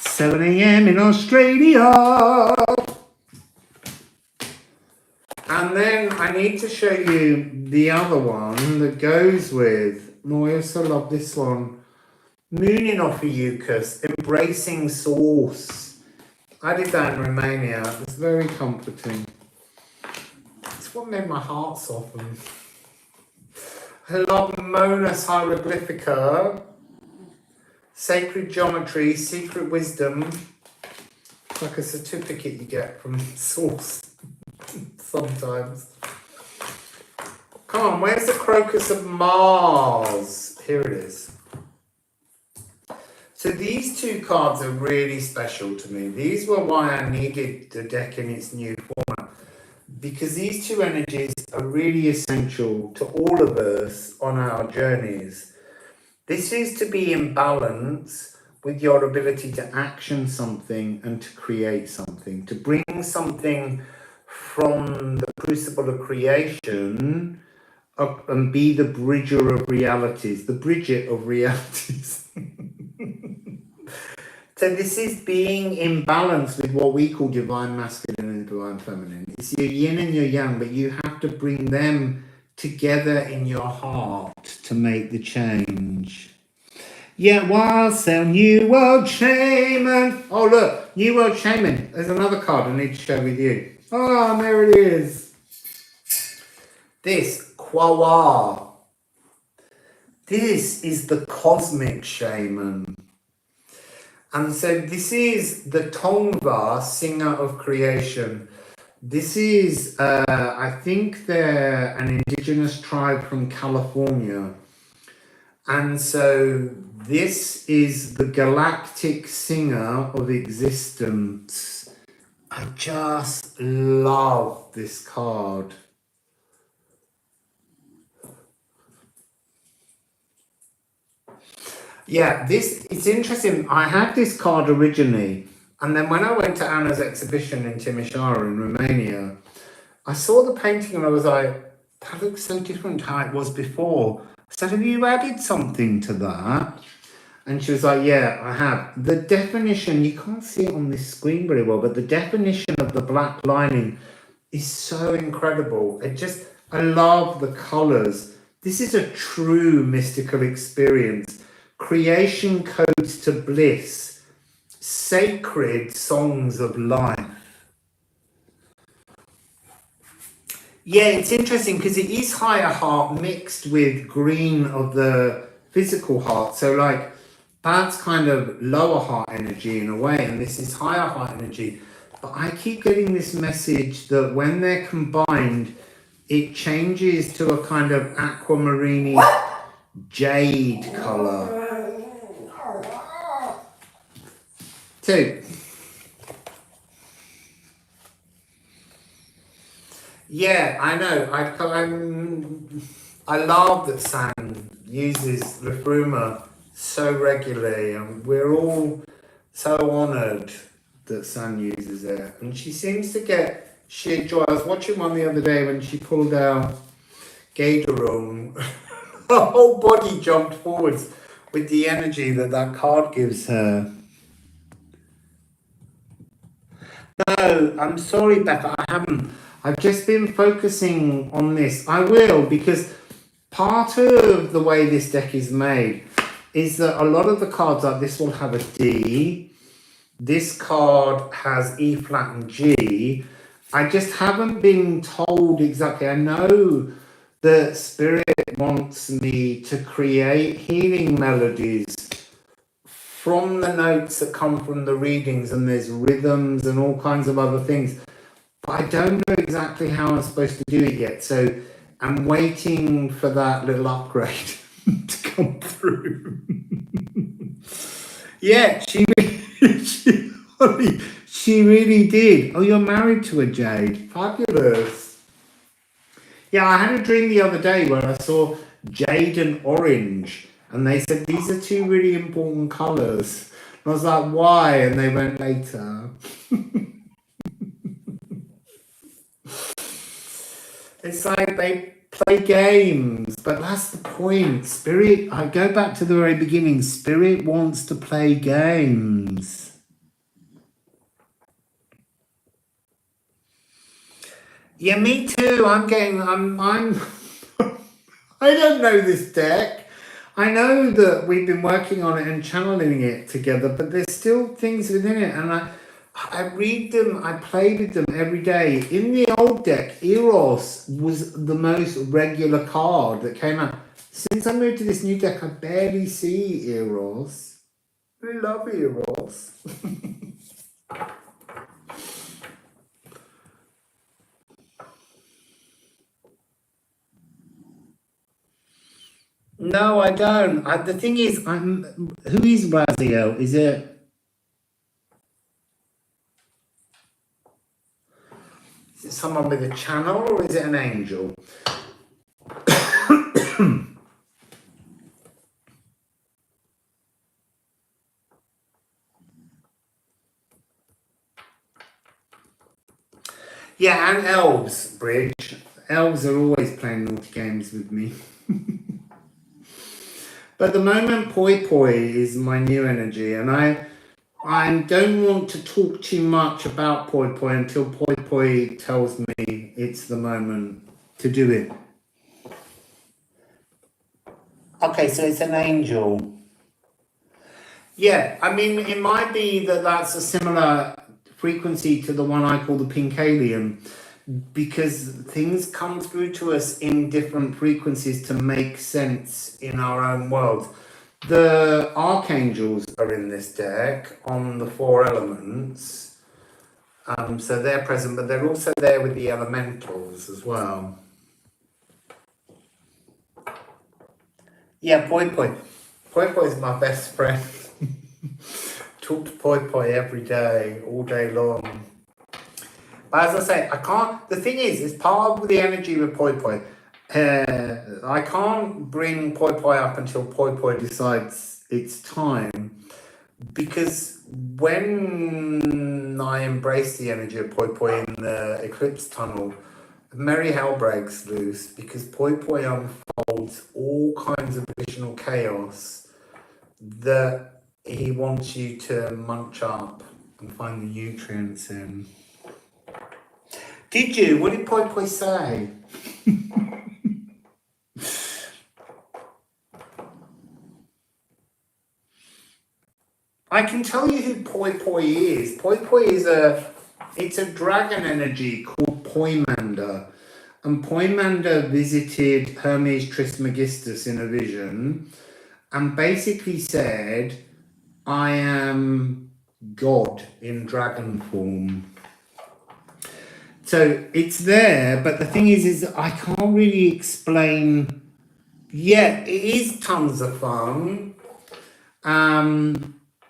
7 a.m. in Australia. And then I need to show you the other one that goes with, I also love this one. Moon in Ophiuchus, Embracing Source. I did that in Romania. It was very comforting. It's what made my heart soften. I love Monas Hieroglyphica, Sacred Geometry, Secret Wisdom. It's like a certificate you get from Source sometimes. Come on, where's the Crocus of Mars? Here it is. So these two cards are really special to me. These were why I needed the deck in its new format, because these two energies are really essential to all of us on our journeys. This is to be in balance with your ability to action something and to create something, to bring something from the crucible of creation up and be the bridger of realities, the Bridget of realities. So this is being in balance with what we call divine masculine and divine feminine. It's your yin and your yang, but you have to bring them together in your heart to make the change. Yeah, Wassail New World Shaman. Oh look, New World Shaman. There's another card I need to share with you. Oh, there it is. This, Kwawa. This is the Cosmic Shaman. And so this is the Tongva, singer of creation. This is, I think they're an indigenous tribe from California. And so this is the galactic singer of existence. I just love this card. Yeah, it's interesting. I had this card originally, and then when I went to Anna's exhibition in Timișoara in Romania, I saw the painting and I was like, that looks so different to how it was before. I said, have you added something to that? And she was like, yeah, I have. The definition, you can't see it on this screen very well, but the definition of the black lining is so incredible. I love the colors. This is a true mystical experience. Creation codes to bliss, sacred songs of life. Yeah, it's interesting because it is higher heart mixed with green of the physical heart. So like that's kind of lower heart energy in a way, and this is higher heart energy. But I keep getting this message that when they're combined, it changes to a kind of aquamarine jade color. Two. Yeah, I know. I love that Sam uses Liffruma so regularly, and we're all so honoured that Sam uses it. And she seems to get sheer joy. I was watching one the other day when she pulled out Gatorung. Her whole body jumped forwards with the energy that card gives her. No, I'm sorry, Becca, I haven't. I've just been focusing on this. I will, because part of the way this deck is made is that a lot of the cards like this will have a D. This card has E flat and G. I just haven't been told exactly. I know that Spirit wants me to create healing melodies from the notes that come from the readings, and there's rhythms and all kinds of other things. But I don't know exactly how I'm supposed to do it yet. So I'm waiting for that little upgrade to come through. Yeah, she really did. Oh, you're married to a jade. Fabulous. Yeah, I had a dream the other day where I saw jade and orange. And they said, these are two really important colours. And I was like, why? And they went later. It's like they play games, but that's the point. Spirit, I go back to the very beginning. Spirit wants to play games. Yeah, me too. I don't know this deck. I know that we've been working on it and channeling it together, but there's still things within it, and I read them, I play with them every day. In the old deck, Eros was the most regular card that came out. Since I moved to this new deck, I barely see Eros. I love Eros. No, I don't. The thing is, who is Raziel? Is it someone with a channel, or is it an angel? Yeah, and elves, Bridge. Elves are always playing naughty games with me. But at the moment, Poi Poi is my new energy, and I don't want to talk too much about Poi Poi until Poi Poi tells me it's the moment to do it. Okay, so it's an angel. Yeah, I mean, it might be that that's a similar frequency to the one I call the pink alien, because things come through to us in different frequencies to make sense in our own world. The archangels are in this deck on the 4 elements, so they're present, but they're also there with the elementals as well. Yeah, Poi Poi. Poi Poi is my best friend. Talk to Poi Poi every day, all day long. But as I say, I can't. The thing is, it's part of the energy with Poi Poi. I can't bring Poi Poi up until Poi Poi decides it's time. Because when I embraced the energy of Poi Poi in the eclipse tunnel, merry hell breaks loose because Poi Poi unfolds all kinds of additional chaos that he wants you to munch up and find the nutrients in. Did you? What did Poi Poi say? I can tell you who Poi Poi is. Poi Poi is it's a dragon energy called Poimander. And Poimander visited Hermes Trismegistus in a vision and basically said, I am God in dragon form. So it's there, but the thing is I can't really explain. Yeah, it is tons of fun.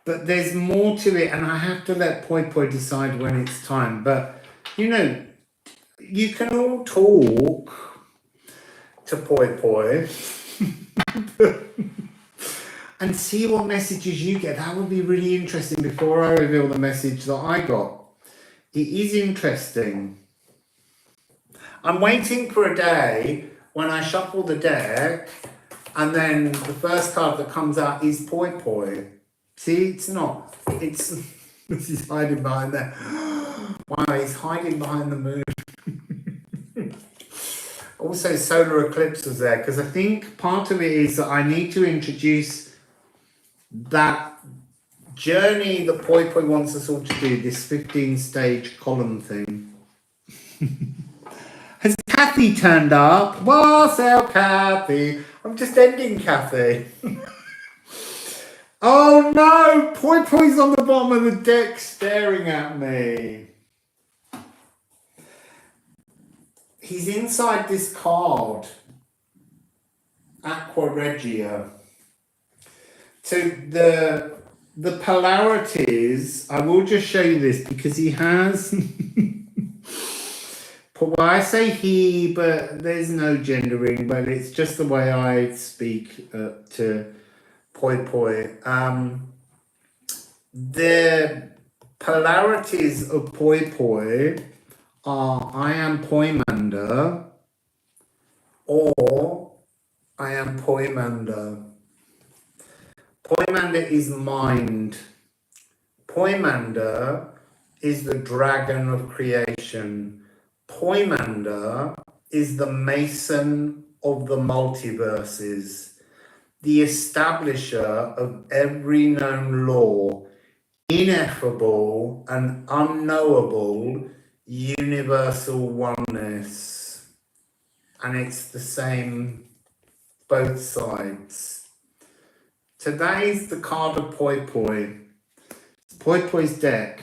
But there's more to it, and I have to let Poi Poi decide when it's time. But, you know, you can all talk to Poi Poi and see what messages you get. That would be really interesting before I reveal the message that I got. It is interesting. I'm waiting for a day when I shuffle the deck and then the first card that comes out is Poi Poi. See, it's not. It's this is hiding behind there. Wow, he's hiding behind the moon. Also, solar eclipse was there because I think part of it is that I need to introduce that journey that Poi Poi wants us all to do, this 15-stage column thing. Has Kathy turned up? Wassail Kathy. I'm just ending Kathy. Oh no! Poi Poi's on the bottom of the deck staring at me. He's inside this card. Aqua Regia. So the polarities, I will just show you this because he has... Well, I say he, but there's no gendering, but it's just the way I speak to Poi Poi. The polarities of Poi Poi are I am Poimander or I am Poimander. Poimander is mind. Poimander is the dragon of creation. Poimander is the mason of the multiverses, the establisher of every known law, ineffable and unknowable universal oneness. And it's the same both sides. Today's the card of Poi Poi. It's Poi Poi's deck.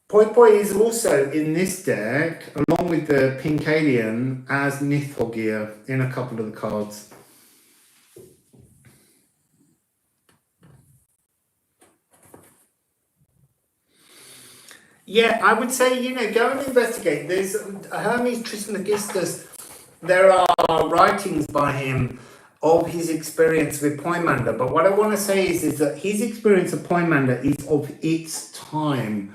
Poi Poi is also in this deck, along with the pink alien, as Nithogir in a couple of the cards. Yeah, I would say, you know, go and investigate. There's Hermes Trismegistus. There are writings by him of his experience with Poimander. But what I want to say is that his experience of Poimander is of its time.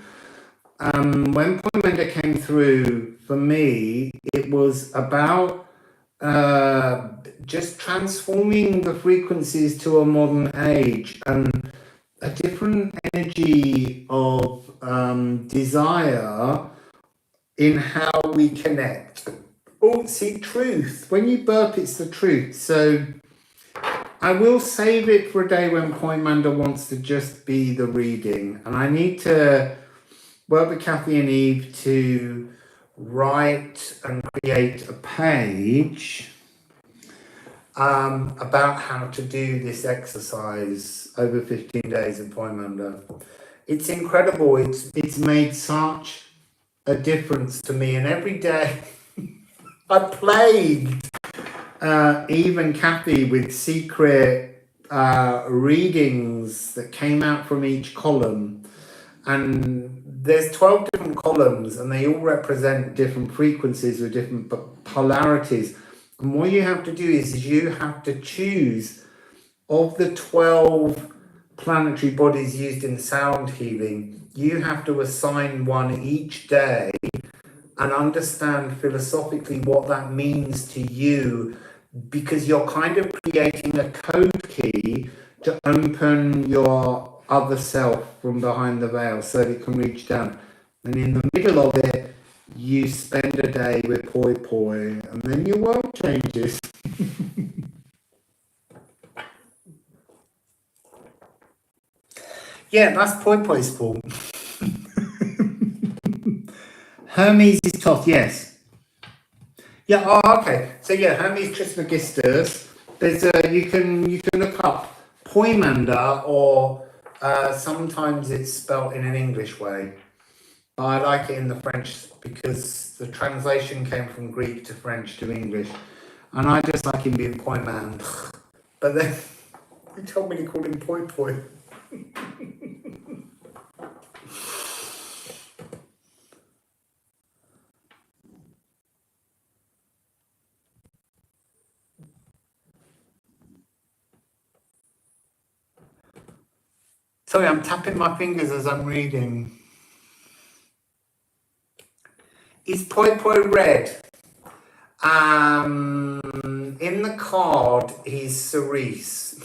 When Poimander came through, for me, it was about just transforming the frequencies to a modern age and a different energy of desire in how we connect. Oh, see, truth. When you burp, it's the truth. So I will save it for a day when Poimander wants to just be the reading. And I need to work with Kathy and Eve to write and create a page about how to do this exercise over 15 days in Poimander. It's incredible. It's made such a difference to me. And every day I plagued Eve and Kathy with secret readings that came out from each column. And there's 12 different columns and they all represent different frequencies with different polarities. And what you have to do is you have to choose of the 12 planetary bodies used in sound healing, you have to assign one each day and understand philosophically what that means to you, because you're kind of creating a code key to open your other self from behind the veil so that it can reach down. And in the middle of it, you spend a day with Poi Poi, and then your world changes. Yeah, that's Poi Poi's fault. Hermes is Toth, yes. Yeah, oh, okay. So yeah, Hermes Trismegistus. There's you can look up Poimander, or sometimes it's spelt in an English way. I like it in the French because the translation came from Greek to French to English, and I just like him being Poiman. But then he told me to call him Poi Poi. Sorry, I'm tapping my fingers as I'm reading. Is Poi Poi red? In the card, he's cerise.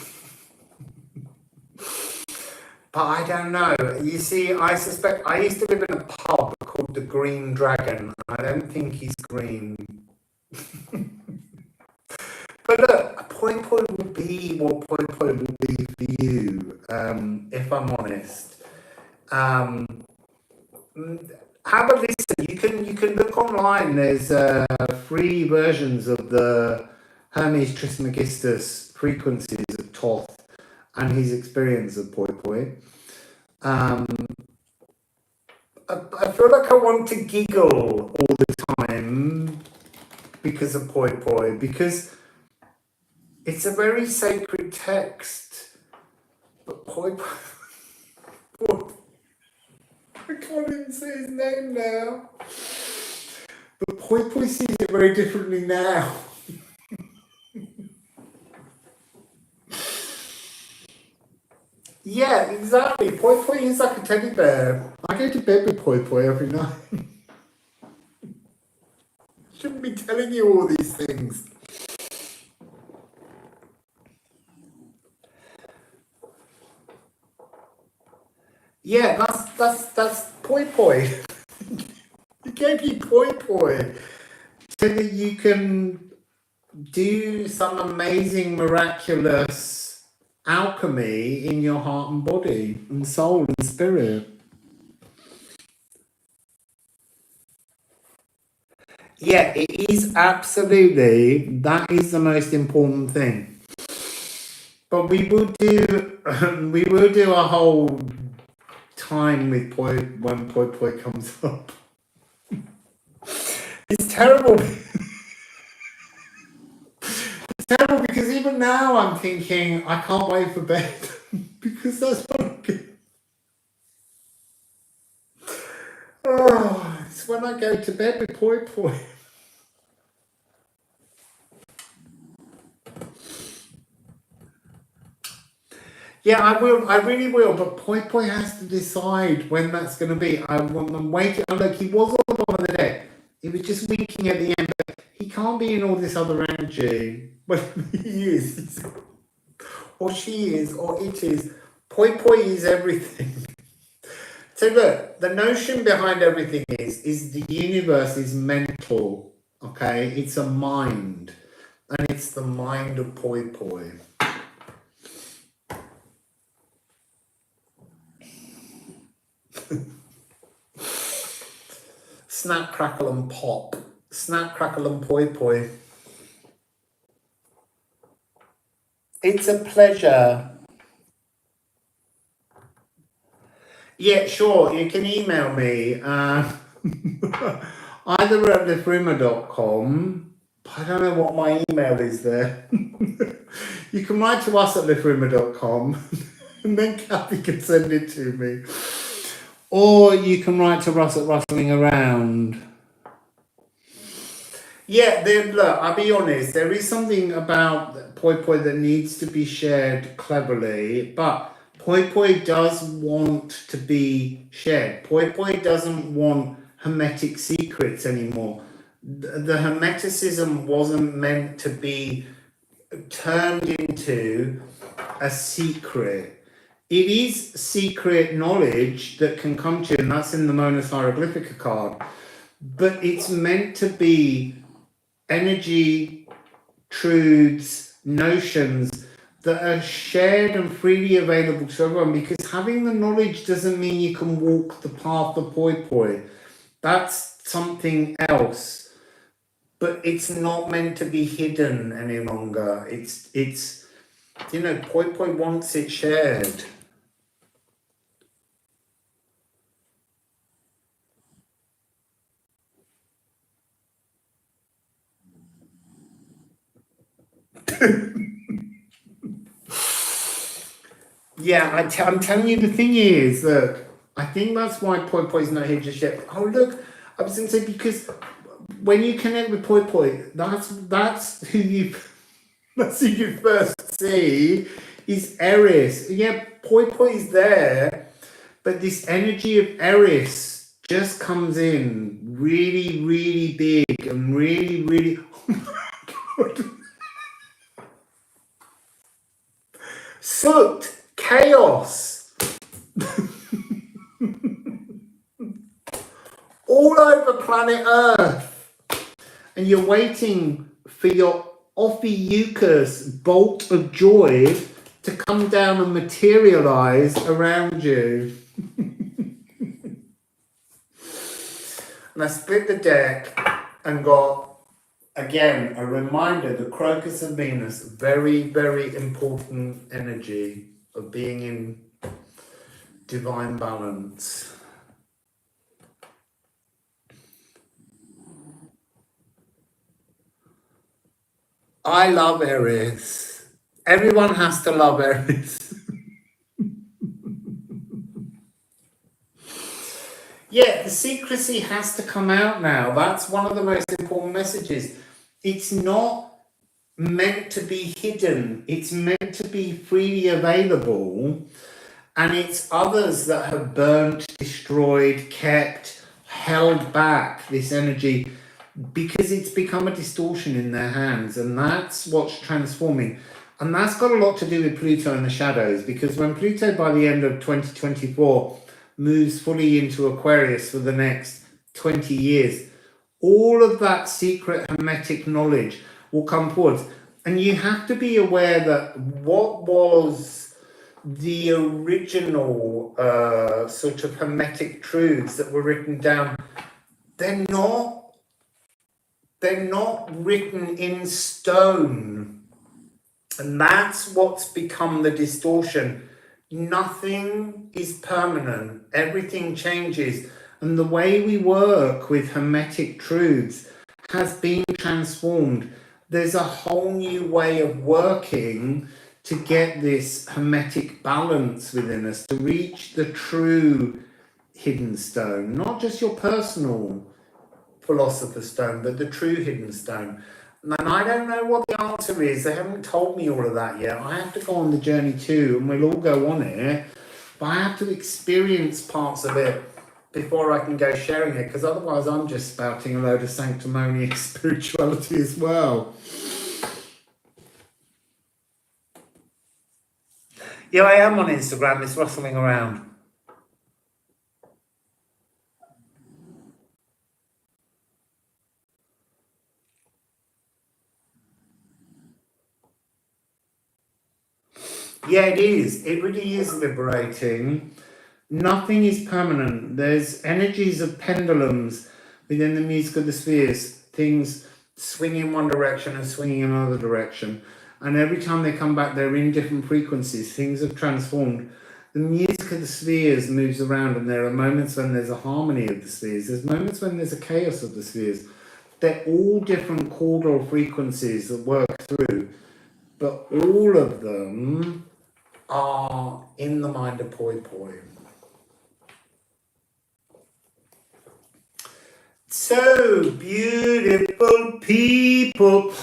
But I don't know. You see, I suspect, I used to live in a pub called the Green Dragon. I don't think he's green. But look, Poi Poi will be what Poi Poi will be for you, if I'm honest. Have a listen. You can look online. There's free versions of the Hermes Trismegistus frequencies of Toth and his experience of Poi Poi. I feel like I want to giggle all the time because of Poi Poi, because it's a very sacred text. But Poi Poi, I can't even say his name now. But Poi Poi sees it very differently now. Yeah, exactly. Poi Poi is like a teddy bear. I go to bed with Poi Poi every night. Shouldn't be telling you all these things. Yeah, that's Poi Poi. He gave you Poi Poi so that you can do some amazing, miraculous alchemy in your heart and body and soul and spirit. Yeah, it is absolutely, that is the most important thing. But we will do a whole time with Poi when Poi Poi comes up. It's terrible. It's terrible because even now I'm thinking I can't wait for bed because that's what I'm getting. Oh, it's when I go to bed with Poi Poi. Yeah, I will. I really will. But Poi Poi has to decide when that's going to be. I'm waiting. Oh, look, he was on the bottom of the deck. He was just winking at the end. But he can't be in all this other energy. But he is. Or she is. Or it is. Poi Poi is everything. So look, the notion behind everything is the universe is mental. Okay? It's a mind. And it's the mind of Poi Poi. Snap, crackle and pop. Snap, crackle and Poi Poi. It's a pleasure. Yeah, sure. You can email me. Either at liffruma.com. I don't know what my email is there. You can write to us at liffruma.com and then Kathy can send it to me. Or you can write to Russ at Russellingaround. Yeah, look, I'll be honest, there is something about Poi Poi that needs to be shared cleverly, but Poi Poi does want to be shared. Poi Poi doesn't want Hermetic secrets anymore. The Hermeticism wasn't meant to be turned into a secret. It is secret knowledge that can come to you, and that's in the Monas Hieroglyphica card. But it's meant to be energy, truths, notions that are shared and freely available to everyone, because having the knowledge doesn't mean you can walk the path of poi poi. That's something else. But it's not meant to be hidden any longer. It's you know, poi poi wants it shared. Yeah, I'm telling you, the thing is, look, I think that's why poi poi's not here just yet. Oh, look, I was going to say, because when you connect with poi poi, that's who you first see is Eris. Yeah, poi poi is there, but this energy of Eris just comes in really, really big and really, really. Oh my God. Soot, chaos, all over planet Earth, and you're waiting for your Ophiuchus bolt of joy to come down and materialize around you. And I split the deck and got, again, a reminder, the Crocus of Venus, very, very important energy of being in divine balance. I love Eris. Everyone has to love Eris. Yeah, the secrecy has to come out now. That's one of the most important messages. It's not meant to be hidden. It's meant to be freely available. And it's others that have burnt, destroyed, kept, held back this energy because it's become a distortion in their hands. And that's what's transforming. And that's got a lot to do with Pluto in the shadows, because when Pluto, by the end of 2024, moves fully into Aquarius for the next 20 years, all of that secret hermetic knowledge will come forward. And you have to be aware that what was the original sort of hermetic truths that were written down, they're not written in stone. And that's what's become the distortion. Nothing is permanent. Everything changes. And the way we work with hermetic truths has been transformed. There's a whole new way of working to get this hermetic balance within us, to reach the true hidden stone, not just your personal philosopher's stone, but the true hidden stone. And I don't know what the answer is. They haven't told me all of that yet. I have to go on the journey too, and we'll all go on it. But I have to experience parts of it before I can go sharing it, because otherwise I'm just spouting a load of sanctimonious spirituality as well. Yeah, I am on Instagram. It's Russellingaround. Yeah, it is. It really is liberating. Nothing is permanent. There's energies of pendulums within the music of the spheres. Things swing in one direction and swinging in another direction. And every time they come back, they're in different frequencies. Things have transformed. The music of the spheres moves around, and there are moments when there's a harmony of the spheres. There's moments when there's a chaos of the spheres. They're all different chordal frequencies that work through. But all of them are in the mind of poi poi. So beautiful people.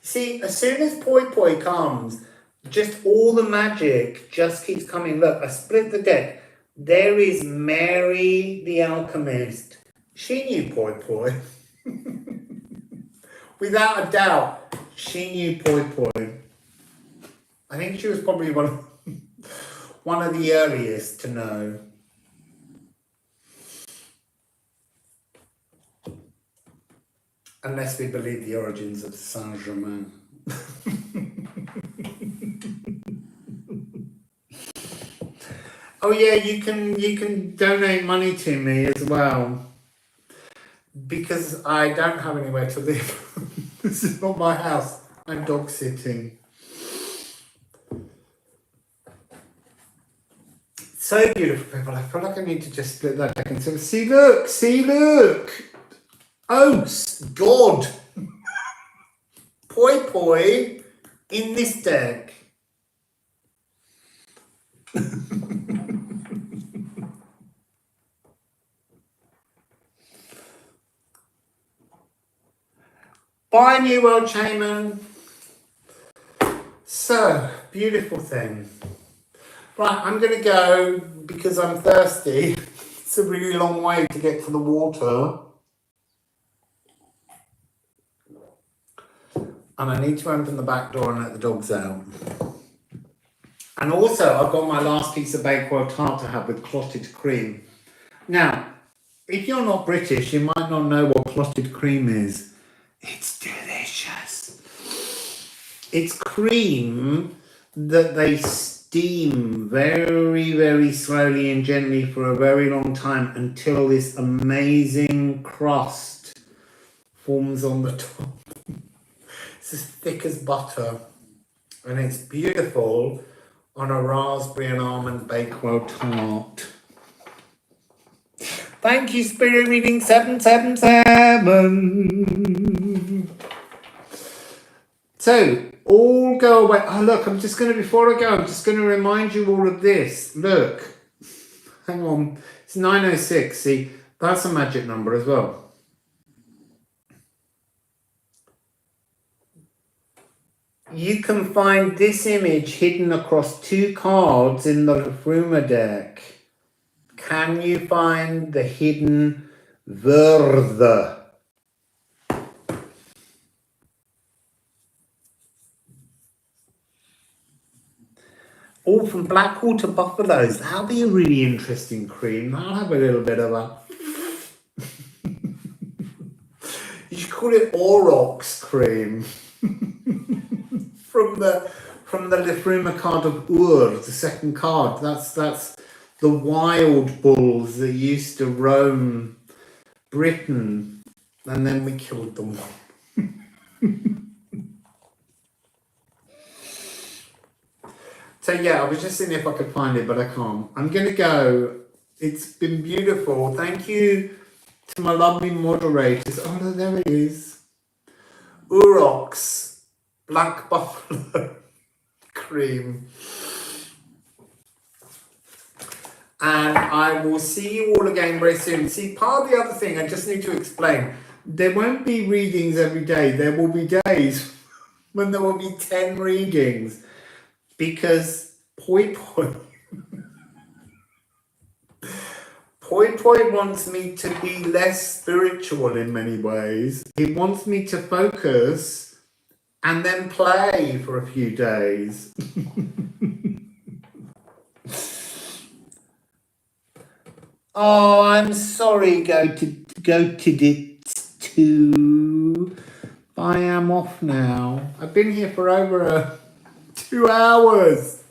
See, as soon as poi poi comes, just all the magic just keeps coming. Look, I split the deck. There is Mary the Alchemist. She knew Poi Poi. Without a doubt, she knew Poi Poi. I think she was probably one of the earliest to know. Unless we believe the origins of Saint-Germain. Oh yeah, you can donate money to me as well. Because I don't have anywhere to live. This is not my house. I'm dog sitting. So beautiful, people. I feel like I need to just split that deck and say, see, look. Oh, God. Poi Poi in this deck. Bye, New World Shaman. So, beautiful thing. Right, I'm going to go because I'm thirsty. It's a really long way to get to the water. And I need to open the back door and let the dogs out. And also, I've got my last piece of Bakewell tart to have with clotted cream. Now, if you're not British, you might not know what clotted cream is. It's delicious. It's cream that they steam very, very slowly and gently for a very long time until this amazing crust forms on the top. It's as thick as butter. And it's beautiful on a raspberry and almond Bakewell tart. Thank you, Spirit Reading 777. So, all go away. Oh, look, before I go, I'm just going to remind you all of this. Look, hang on. It's 906. See, that's a magic number as well. You can find this image hidden across 2 cards in the Liffruma deck. Can you find the hidden word? All from Blackwater Buffaloes. That'll be a really interesting cream. I'll have a little bit of a... You should call it Aurochs cream. From the Liffruma card of Ur, the second card. That's the wild bulls that used to roam Britain, and then we killed them. So yeah, I was just seeing if I could find it, but I can't. I'm gonna go. It's been beautiful. Thank you to my lovely moderators. Oh no, there it is. Urox Black Buffalo cream. And I will see you all again very soon. See, part of the other thing I just need to explain. There won't be readings every day. There will be days when there will be 10 readings. Because Poi Poi wants me to be less spiritual in many ways. He wants me to focus and then play for a few days. Oh, I'm sorry, go to it too. I am off now. I've been here for over 2 hours.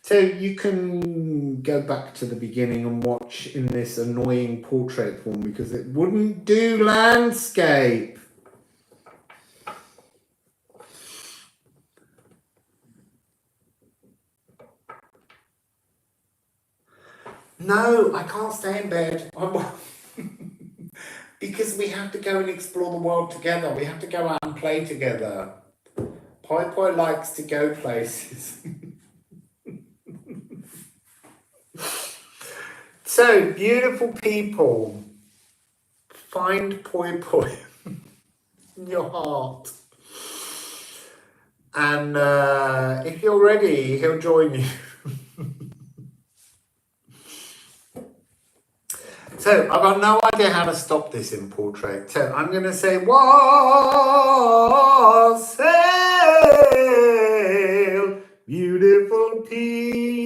So you can go back to the beginning and watch in this annoying portrait form because it wouldn't do landscape. No, I can't stay in bed. Because we have to go and explore the world together. We have to go out and play together. Poi Poi likes to go places. So, beautiful people, find Poi Poi in your heart. And if you're ready, he'll join you. So I've got no idea how to stop this in portrait. So I'm going to say Wassail, beautiful people.